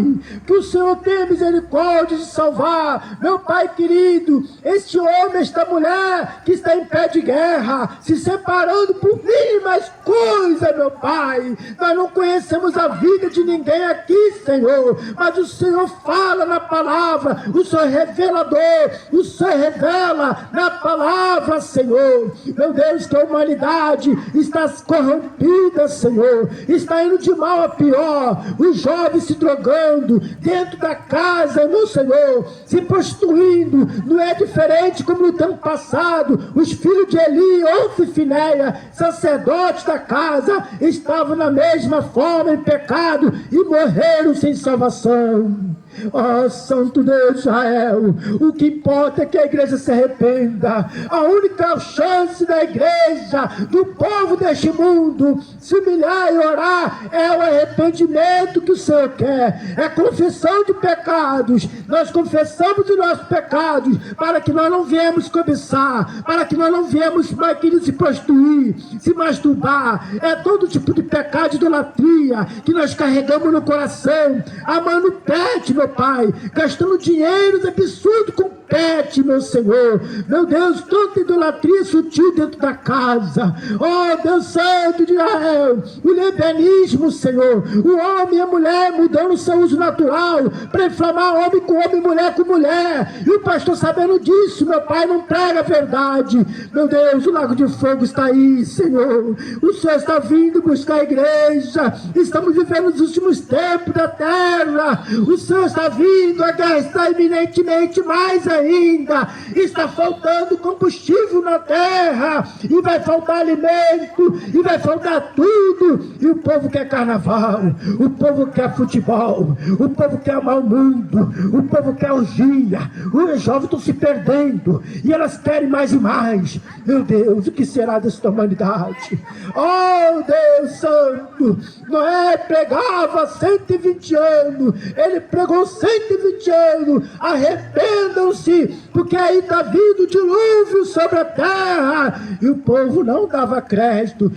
que o Senhor tenha misericórdia de salvar, meu Pai querido, este homem, esta mulher que está em pé de guerra, se separando por mínimas coisas, meu Pai. Nós não conhecemos a vida de ninguém aqui, Senhor, mas o Senhor fala na palavra, o Senhor é revelador, o Senhor revela na palavra, Senhor. Meu Deus, que a humanidade está corrompida, Senhor, está indo de mal a pior. Os jovens se drogando dentro da casa, meu Senhor, se prostituindo. Não é diferente como no tempo passado, os filhos de Eli, Ofni e Finéia, sacerdotes da casa, estavam na mesma forma em pecado e morreram sem salvação. Oh, Santo Deus de Israel, o que importa é que a igreja se arrependa. A única chance da igreja, do povo deste mundo, se humilhar e orar, é o arrependimento que o Senhor quer, é confissão de pecados. Nós confessamos os nossos pecados, para que nós não viemos cobiçar, para que nós não viemos, mais querido, se prostituir, se masturbar. É todo tipo de pecado de idolatria que nós carregamos no coração, amando pet, meu Pai, gastando dinheiros absurdos com repete, meu Senhor, meu Deus, tanta idolatria sutil dentro da casa, ó Deus Santo de Israel, o lesbianismo, Senhor, o homem e a mulher mudando o seu uso natural, para inflamar homem com homem, mulher com mulher, e o pastor sabendo disso, meu Pai, não prega a verdade, meu Deus, o lago de fogo está aí, Senhor, o Senhor está vindo buscar a igreja, estamos vivendo os últimos tempos da terra, o Senhor está vindo, a guerra está iminentemente, mais ainda, está faltando combustível na terra, e vai faltar alimento, e vai faltar tudo, e o povo quer carnaval, o povo quer futebol, o povo quer amar o mundo, o povo quer orgia, os jovens estão se perdendo, e elas querem mais e mais, meu Deus, o que será desta humanidade? Oh Deus Santo, Noé pregava 120 anos, ele pregou 120 anos, arrependam-se, porque aí está vindo o dilúvio sobre a terra, e o povo não dava crédito.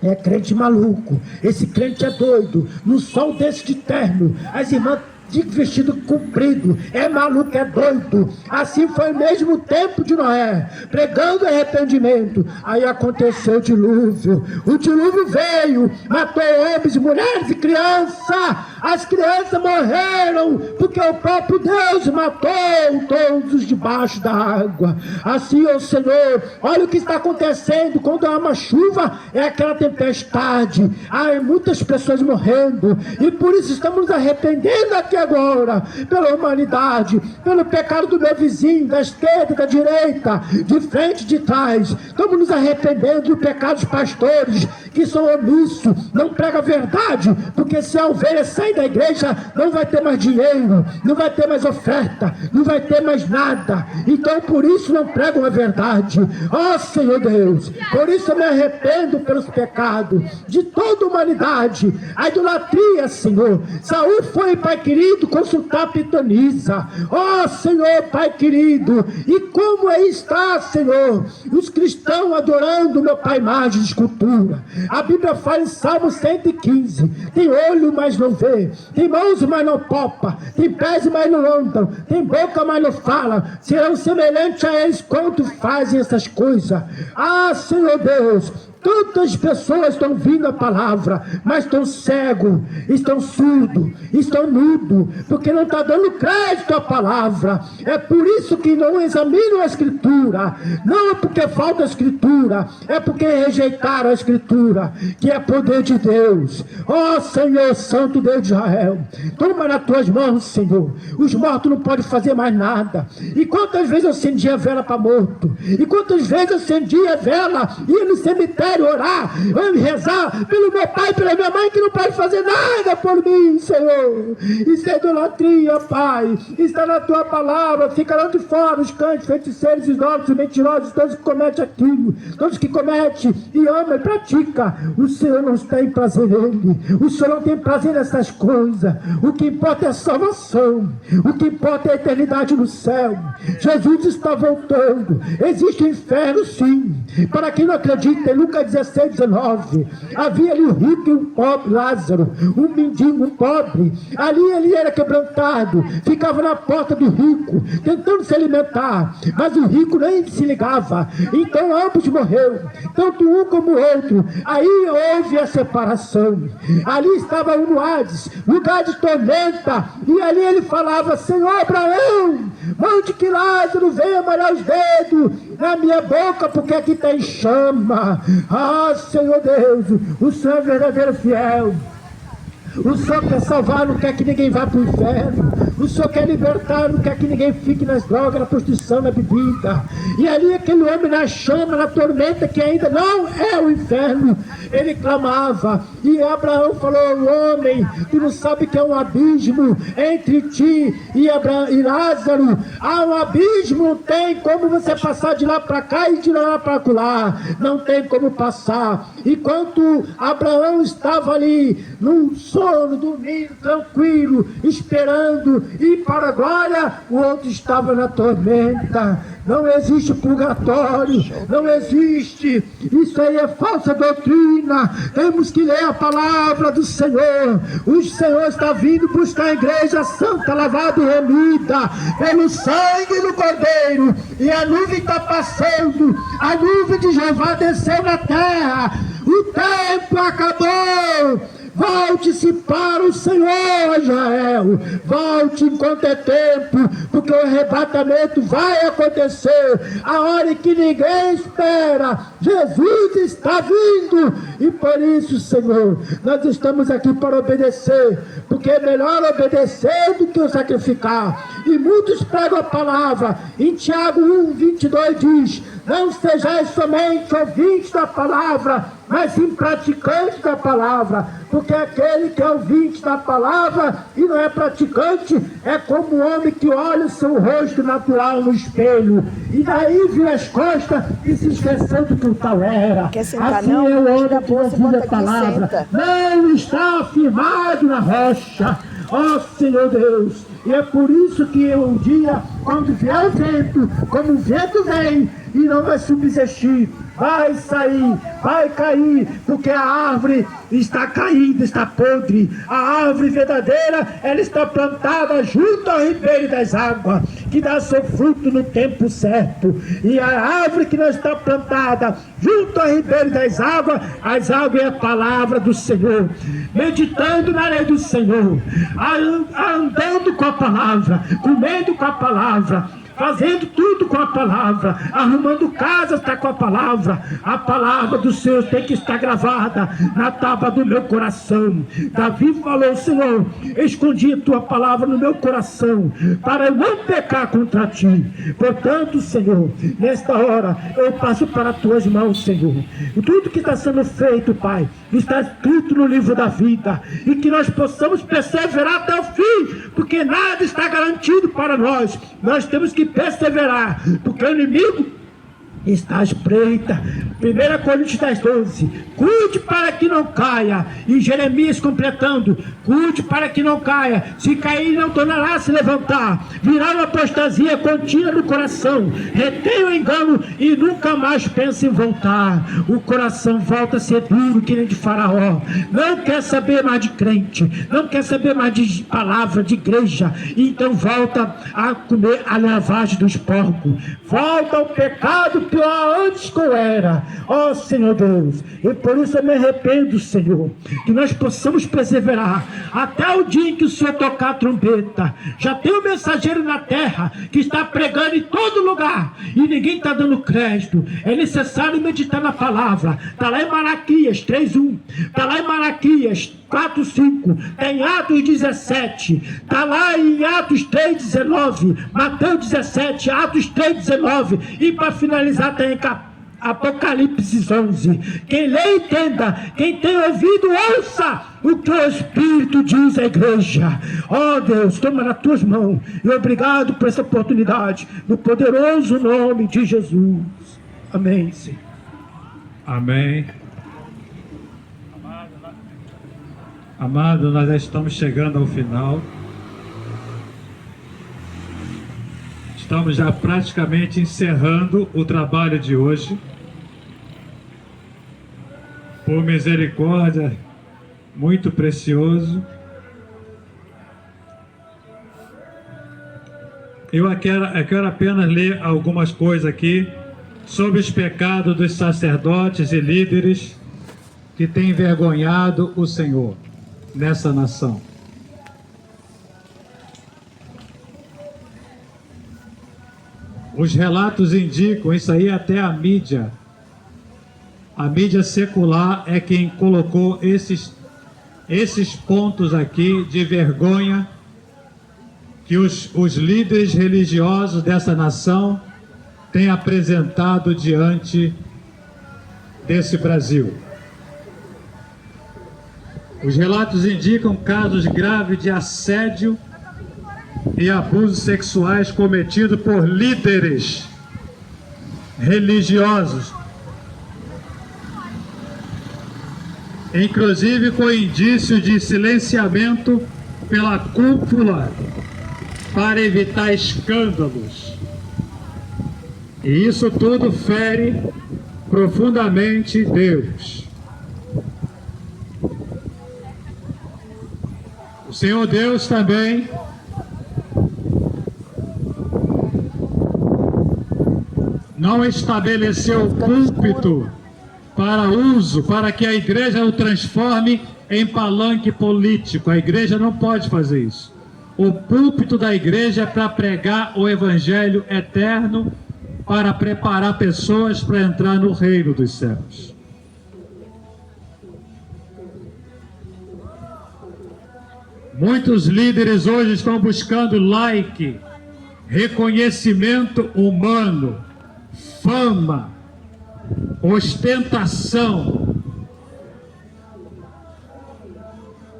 É crente maluco, esse crente é doido, no sol desse de terno, as irmãs de vestido comprido, é maluco, é doido. Assim foi mesmo o tempo de Noé, pregando arrependimento. Aí aconteceu o dilúvio veio, matou homens, mulheres e crianças. As crianças morreram, porque o próprio Deus matou todos debaixo da água. Assim, ó Senhor, olha o que está acontecendo, quando há uma chuva, é aquela tempestade, há muitas pessoas morrendo, e por isso estamos nos arrependendo aqui agora, pela humanidade, pelo pecado do meu vizinho, da esquerda, da direita, de frente, de trás. Estamos nos arrependendo do pecado dos pastores, que são omissos, não pregam a verdade, porque se a ovelha sair da igreja, não vai ter mais dinheiro, não vai ter mais oferta, não vai ter mais nada, então por isso não pregam a verdade. Ó Senhor Deus, por isso eu me arrependo pelos pecados de toda a humanidade, a idolatria, Senhor. Saul foi, Pai querido, consultar a pitonisa. Ó Senhor, Pai querido, e como aí está, Senhor, os cristãos adorando, meu Pai, imagem de escultura. A Bíblia fala em Salmo 115, tem olho, mas não vê, tem mãos, mas não popa, tem pés, mas não andam, tem boca, mas não fala, serão semelhantes a eles quanto fazem essas coisas. Ah, Senhor Deus, tantas pessoas estão vindo a palavra, mas estão cegos, estão surdos, estão mudos, porque não está dando crédito à palavra. É por isso que não examinam a Escritura. Não é porque falta a Escritura, é porque rejeitaram a Escritura, que é poder de Deus. Ó Senhor, Santo Deus de Israel, toma nas tuas mãos, Senhor. Os mortos não podem fazer mais nada. E quantas vezes eu acendi a vela para morto? E quantas vezes eu acendi a vela e ia no cemitério orar, rezar pelo meu pai, pela minha mãe, que não pode fazer nada por mim, Senhor. Isso é idolatria, Pai. Está na tua palavra. Fica lá de fora os cães, feiticeiros, idólatras, mentirosos, todos que cometem aquilo, todos que cometem e amam e praticam. O Senhor não tem prazer nele. O Senhor não tem prazer nessas coisas. O que importa é a salvação. O que importa é a eternidade no céu. Jesus está voltando. Existe o inferno, sim. Para quem não acredita, em Lucas 16, 19, havia ali um rico e um pobre, Lázaro, um mendigo, um pobre. Ali ele era quebrantado, ficava na porta do rico, tentando se alimentar, mas o rico nem se ligava. Então ambos morreram, tanto um como o outro. Aí houve a separação. Ali estava um no Hades, lugar de tormenta, e ali ele falava: Senhor Abraão, mande que Lázaro venha molhar os dedos na minha boca, porque aqui está em chama. Ah, Senhor Deus, o Senhor é verdadeiro fiel. O Senhor quer salvar, não quer que ninguém vá para o inferno. O Senhor quer libertar, não quer que ninguém fique nas drogas, na prostituição, na bebida. E ali aquele homem na chama, na tormenta, que ainda não é o inferno, ele clamava. E Abraão falou: homem, tu não sabe que é um abismo entre ti e Lázaro. Há um abismo, não tem como você passar de lá para cá e de lá para lá. Não tem como passar. enquanto Abraão estava ali, num sono, dormindo, tranquilo, esperando ir para a glória, o outro estava na tormenta. Não existe purgatório, não existe. Isso aí é falsa doutrina. Temos que ler a palavra do Senhor. O Senhor está vindo buscar a igreja santa, lavada e remida pelo sangue do Cordeiro. E a nuvem está passando, a nuvem de Jeová desceu na terra. O tempo acabou. Volte-se para o Senhor, Israel. Volte enquanto é tempo, porque o arrebatamento vai acontecer a hora que ninguém espera. Jesus está vindo, e por isso, Senhor, nós estamos aqui para obedecer, porque é melhor obedecer do que sacrificar. E muitos pregam a palavra. Em Tiago 1:22 diz: não sejais somente ouvintes da palavra, mas sim praticantes da palavra, porque aquele que é ouvinte da palavra e não é praticante é como um homem que olha o seu rosto natural no espelho e daí vira as costas e se esqueceu do que o tal era. Assim é o homem que ouve a palavra, não está afirmado na rocha. Ó Senhor Deus, e é por isso que um dia, quando vier o vento, como o vento vem e não vai subsistir, vai sair, vai cair, porque a árvore está caída, está podre. A árvore verdadeira, ela está plantada junto ao ribeiro das águas, que dá seu fruto no tempo certo. E a árvore que não está plantada junto ao ribeiro das águas, as águas é a palavra do Senhor. Meditando na lei do Senhor, andando com a palavra, comendo com a palavra, fazendo tudo com a palavra, arrumando casa está com a palavra do Senhor tem que estar gravada na tábua do meu coração. Davi falou: Senhor, escondi a tua palavra no meu coração, para eu não pecar contra ti. Portanto, Senhor, nesta hora, eu passo para as tuas mãos, Senhor. Tudo que está sendo feito, Pai, está escrito no livro da vida, e que nós possamos perseverar até o fim, porque nada está garantido para nós. Nós temos que perseverar, porque o inimigo está à espreita. 1 Coríntios 10:12, cuide para que não caia. E Jeremias completando: cuide para que não caia. Se cair, não tornará a se levantar. Virá uma apostasia contínua no coração, retém o engano e nunca mais pensa em voltar. O coração volta a ser duro que nem de Faraó. Não quer saber mais de crente, não quer saber mais de palavra, de igreja. Então volta a comer a lavagem dos porcos, volta ao pecado pior antes que eu era. Ó Senhor Deus, e por isso eu me arrependo, Senhor, que nós possamos perseverar até o dia em que o Senhor tocar a trombeta. Já tem um mensageiro na terra que está pregando em todo lugar e ninguém está dando crédito. É necessário meditar na palavra. Está lá em Malaquias 3:1, está lá em Malaquias 4:5, está em Atos 17, está lá em Atos 3:19, Mateus 17, Atos 3:19, e para finalizar está em Apocalipse 11. Quem lê, entenda. Quem tem ouvido, ouça o que o Espírito diz à igreja. Ó Deus, toma nas tuas mãos, e obrigado por essa oportunidade, no poderoso nome de Jesus. Amém, Senhor. Amém. Amado, nós já estamos chegando ao final. Estamos já praticamente encerrando o trabalho de hoje. Por misericórdia, muito precioso. Eu quero apenas ler algumas coisas aqui sobre os pecados dos sacerdotes e líderes que têm envergonhado o Senhor nessa nação. Os relatos indicam, isso aí até a mídia secular é quem colocou esses pontos aqui de vergonha que os líderes religiosos dessa nação têm apresentado diante desse Brasil. Os relatos indicam casos graves de assédio e abusos sexuais cometidos por líderes religiosos inclusive com indício de silenciamento pela cúpula para evitar escândalos. E isso tudo fere profundamente Deus. O Senhor Deus também não estabeleceu o púlpito para uso, para que a igreja o transforme em palanque político. A igreja não pode fazer isso. O púlpito da igreja é para pregar o evangelho eterno, para preparar pessoas para entrar no reino dos céus. Muitos líderes hoje estão buscando like, reconhecimento humano, fama, ostentação.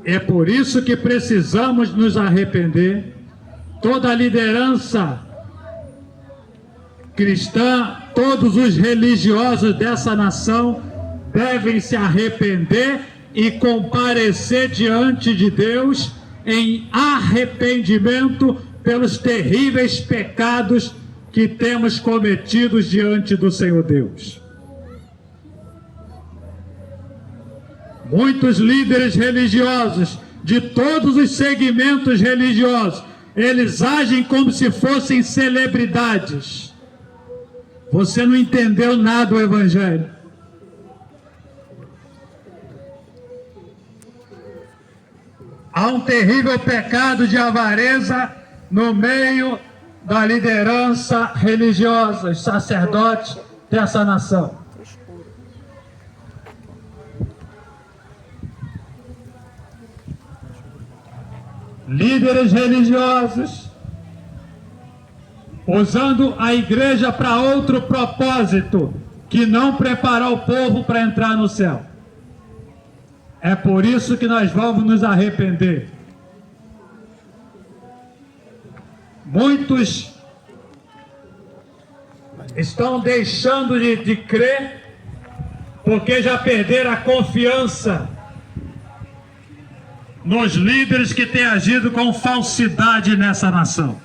É por isso que precisamos nos arrepender. Toda a liderança cristã, todos os religiosos dessa nação devem se arrepender e comparecer diante de Deus em arrependimento pelos terríveis pecados que temos cometidos diante do Senhor Deus. Muitos líderes religiosos, de todos os segmentos religiosos, eles agem como se fossem celebridades. Você não entendeu nada do Evangelho. Há um terrível pecado de avareza no meio da liderança religiosa, os sacerdotes dessa nação. Líderes religiosos usando a igreja para outro propósito, que não preparar o povo para entrar no céu. É por isso que nós vamos nos arrepender. Muitos estão deixando de crer porque já perderam a confiança nos líderes que têm agido com falsidade nessa nação.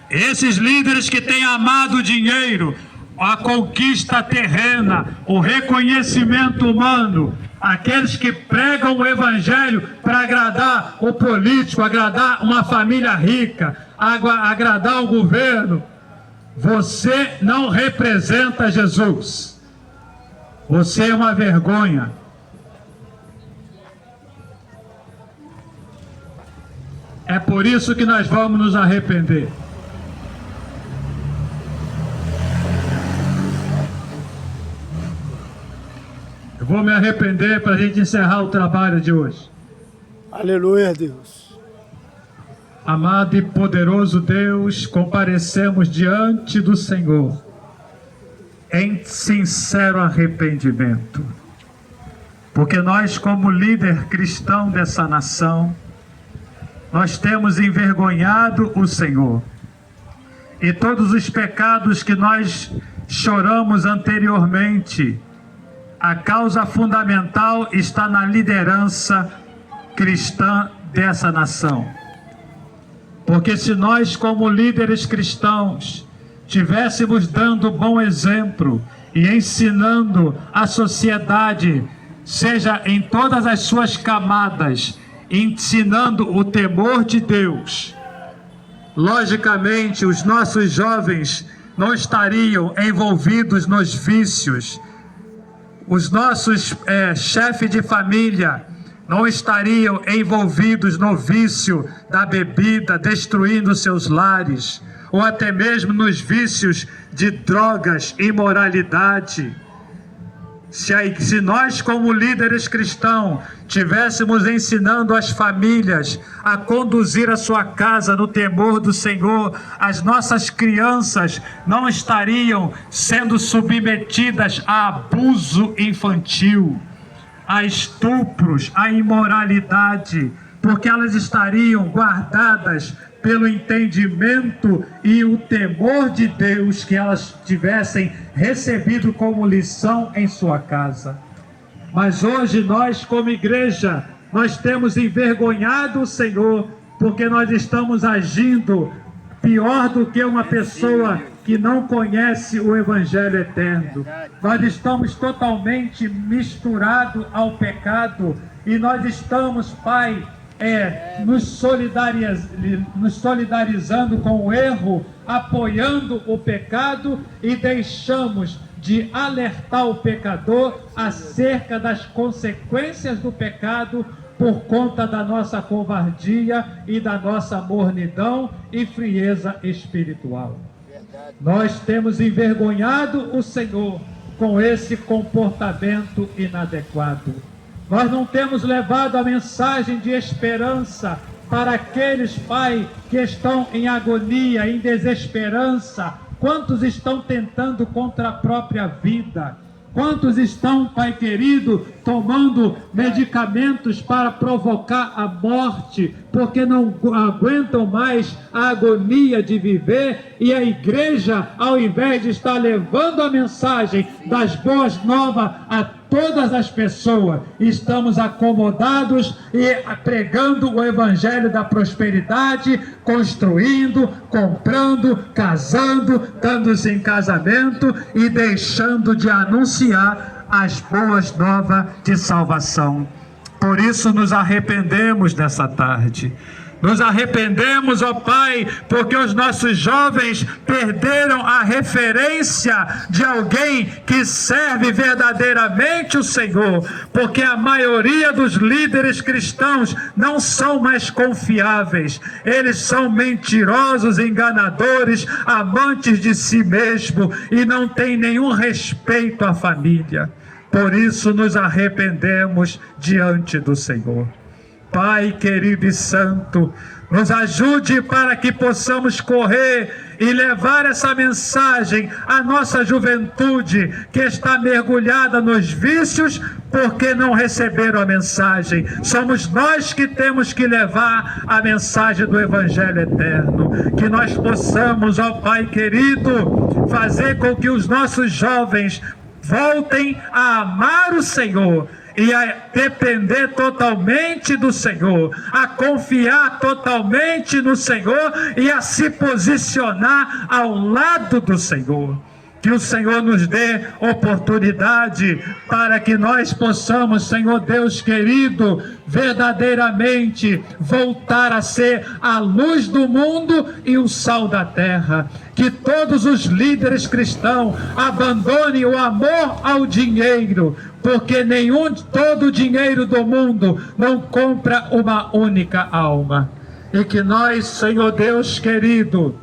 Esses líderes que têm amado o dinheiro, a conquista terrena, o reconhecimento humano, aqueles que pregam o evangelho para agradar o político, agradar uma família rica, agradar o governo, você não representa Jesus. Você é uma vergonha. É por isso que nós vamos nos arrepender. Eu vou me arrepender para a gente encerrar o trabalho de hoje. Aleluia, Deus. Amado e poderoso Deus, comparecemos diante do Senhor em sincero arrependimento, porque nós, como líder cristão dessa nação, nós temos envergonhado o Senhor, e todos os pecados que nós choramos anteriormente, a causa fundamental está na liderança cristã dessa nação. Porque se nós, como líderes cristãos, tivéssemos dando bom exemplo e ensinando a sociedade, seja em todas as suas camadas, ensinando o temor de Deus, logicamente os nossos jovens não estariam envolvidos nos vícios, os nossos chefes de família não estariam envolvidos no vício da bebida, destruindo seus lares, ou até mesmo nos vícios de drogas, imoralidade. Se nós, como líderes cristãos, tivéssemos ensinando as famílias a conduzir a sua casa no temor do Senhor, as nossas crianças não estariam sendo submetidas a abuso infantil, a estupros, a imoralidade, porque elas estariam guardadas pelo entendimento e o temor de Deus que elas tivessem recebido como lição em sua casa. Mas hoje nós, como igreja, nós temos envergonhado o Senhor, porque nós estamos agindo pior do que uma pessoa que não conhece o Evangelho eterno. Nós estamos totalmente misturados ao pecado e nós estamos, Pai, nos solidarizando com o erro, apoiando o pecado e deixamos de alertar o pecador acerca das consequências do pecado por conta da nossa covardia e da nossa mornidão e frieza espiritual. Nós temos envergonhado o Senhor com esse comportamento inadequado. Nós não temos levado a mensagem de esperança para aqueles, Pai, que estão em agonia, em desesperança. Quantos estão tentando contra a própria vida? Quantos estão, Pai querido, tomando medicamentos para provocar a morte, porque não aguentam mais a agonia de viver? E a igreja, ao invés de estar levando a mensagem das boas novas a todas as pessoas, estamos acomodados e pregando o evangelho da prosperidade, construindo, comprando, casando, dando-se em casamento e deixando de anunciar as boas novas de salvação. Por isso nos arrependemos nessa tarde. Nos arrependemos, ó Pai, porque os nossos jovens perderam a referência de alguém que serve verdadeiramente o Senhor, porque a maioria dos líderes cristãos não são mais confiáveis. Eles são mentirosos, enganadores, amantes de si mesmo e não têm nenhum respeito à família. Por isso nos arrependemos diante do Senhor. Pai querido e santo, nos ajude para que possamos correr e levar essa mensagem à nossa juventude que está mergulhada nos vícios porque não receberam a mensagem. Somos nós que temos que levar a mensagem do Evangelho eterno. Que nós possamos, ó Pai querido, fazer com que os nossos jovens voltem a amar o Senhor e a depender totalmente do Senhor, a confiar totalmente no Senhor e a se posicionar ao lado do Senhor. Que o Senhor nos dê oportunidade para que nós possamos, Senhor Deus querido, verdadeiramente voltar a ser a luz do mundo e o sal da terra. Que todos os líderes cristãos abandonem o amor ao dinheiro, porque todo o dinheiro do mundo não compra uma única alma. E que nós, Senhor Deus querido,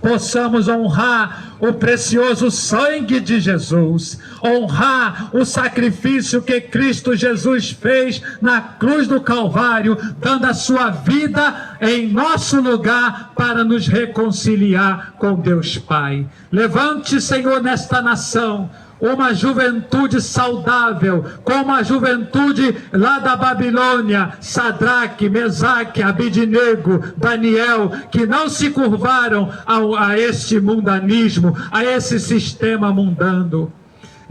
possamos honrar o precioso sangue de Jesus, honrar o sacrifício que Cristo Jesus fez na cruz do Calvário, dando a sua vida em nosso lugar para nos reconciliar com Deus Pai. Levante, Senhor, nesta nação uma juventude saudável, como a juventude lá da Babilônia, Sadraque, Mesaque, Abidnego, Daniel, que não se curvaram a este mundanismo, a esse sistema mundano.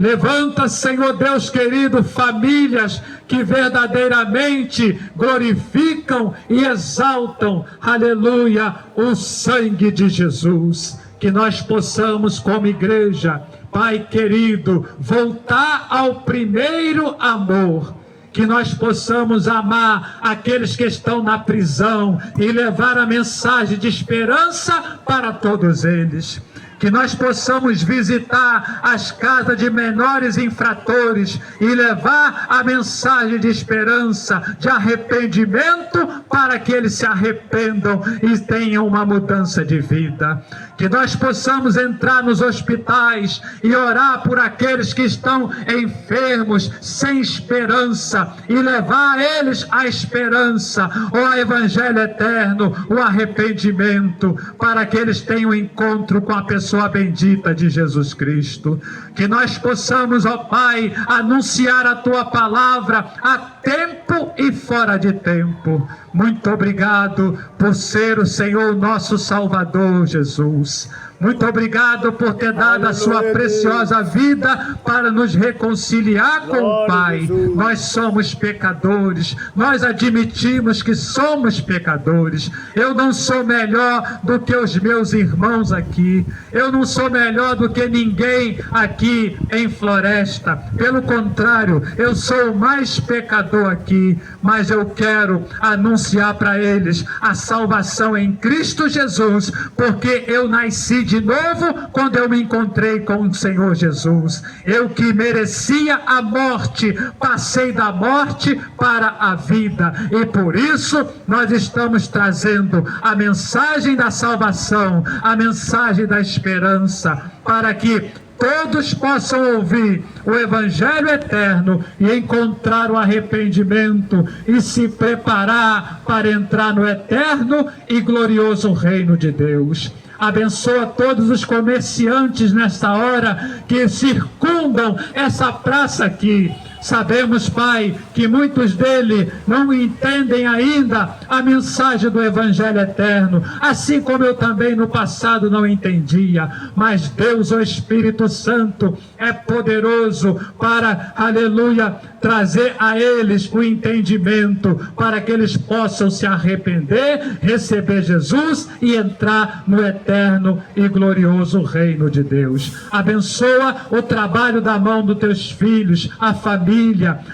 Levanta, Senhor Deus querido, famílias que verdadeiramente glorificam e exaltam, aleluia, o sangue de Jesus. Que nós possamos, como igreja, Pai querido, voltar ao primeiro amor. Que nós possamos amar aqueles que estão na prisão e levar a mensagem de esperança para todos eles. Que nós possamos visitar as casas de menores infratores e levar a mensagem de esperança, de arrependimento, para que eles se arrependam e tenham uma mudança de vida. que nós possamos entrar nos hospitais e orar por aqueles que estão enfermos, sem esperança, e levar a eles a esperança, o evangelho eterno, o arrependimento, para que eles tenham um encontro com a pessoa bendita de Jesus Cristo. Que nós possamos, ó Pai, anunciar a Tua palavra a tempo e fora de tempo. Muito obrigado por ser o Senhor nosso Salvador, Jesus. Muito obrigado por ter dado a sua preciosa vida para nos reconciliar com o Pai. Nós somos pecadores, nós admitimos que somos pecadores. Eu não sou melhor do que os meus irmãos aqui, eu não sou melhor do que ninguém aqui em Floresta. Pelo contrário, eu sou o mais pecador aqui, mas eu quero anunciar para eles a salvação em Cristo Jesus, porque eu nasci de novo quando eu me encontrei com o Senhor Jesus. Eu que merecia a morte, passei da morte para a vida, e por isso nós estamos trazendo a mensagem da salvação, a mensagem da esperança, para que todos possam ouvir o Evangelho eterno e encontrar o arrependimento e se preparar para entrar no eterno e glorioso reino de Deus. Abençoa todos os comerciantes nesta hora que circundam essa praça aqui. Sabemos, Pai, que muitos deles não entendem ainda a mensagem do Evangelho eterno, assim como eu também no passado não entendia. Mas Deus, o Espírito Santo, é poderoso para, aleluia, trazer a eles o entendimento, para que eles possam se arrepender, receber Jesus e entrar no eterno e glorioso reino de Deus. Abençoa o trabalho da mão dos teus filhos, a família,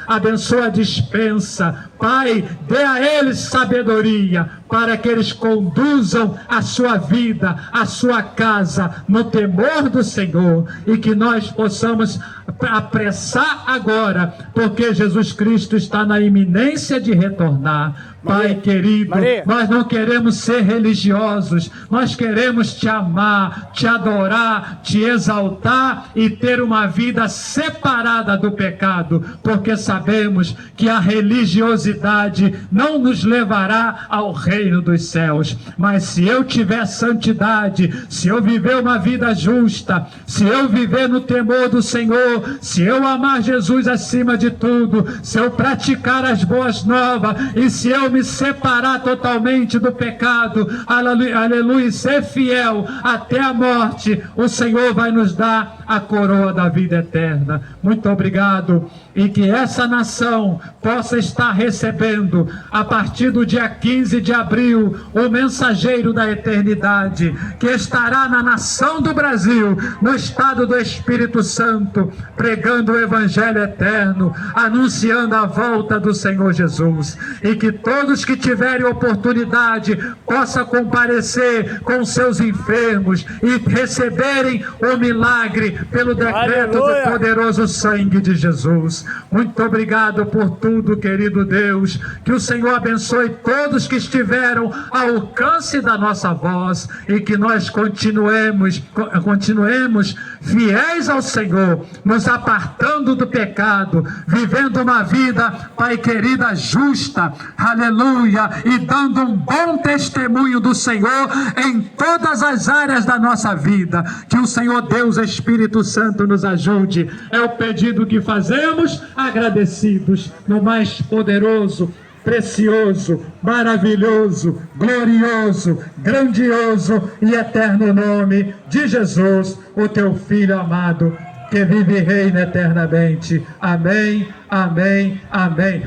abençoa a despensa. Pai, dê a eles sabedoria para que eles conduzam a sua vida, a sua casa, no temor do Senhor, e que nós possamos apressar agora, porque Jesus Cristo está na iminência de retornar. Pai querido, nós não queremos ser religiosos, nós queremos te amar, te adorar, te exaltar e ter uma vida separada do pecado, porque sabemos que a religiosidade não nos levará ao reino dos céus. Mas se eu tiver santidade, se eu viver uma vida justa, se eu viver no temor do Senhor, se eu amar Jesus acima de tudo, se eu praticar as boas novas e se eu me separar totalmente do pecado, aleluia, e ser fiel até a morte, o Senhor vai nos dar a coroa da vida eterna. Muito obrigado, e que essa nação possa estar recebendo, a partir do dia 15 de abril, o mensageiro da eternidade, que estará na nação do Brasil, no estado do Espírito Santo, pregando o Evangelho eterno, anunciando a volta do Senhor Jesus, e que todos que tiverem oportunidade possam comparecer com seus enfermos e receberem o milagre pelo decreto do poderoso sangue de Jesus. Muito obrigado por tudo, querido Deus. Que o Senhor abençoe todos que estiveram ao alcance da nossa voz, e que nós continuemos fiéis ao Senhor, nos apartando do pecado, vivendo uma vida, Pai querida, justa, aleluia, e dando um bom testemunho do Senhor em todas as áreas da nossa vida. Que o Senhor Deus Espírito Santo nos ajude. É o pedido que fazemos, agradecidos no mais poderoso, precioso, maravilhoso, glorioso, grandioso e eterno nome de Jesus, o teu Filho amado, que vive e reina eternamente. Amém, amém, amém.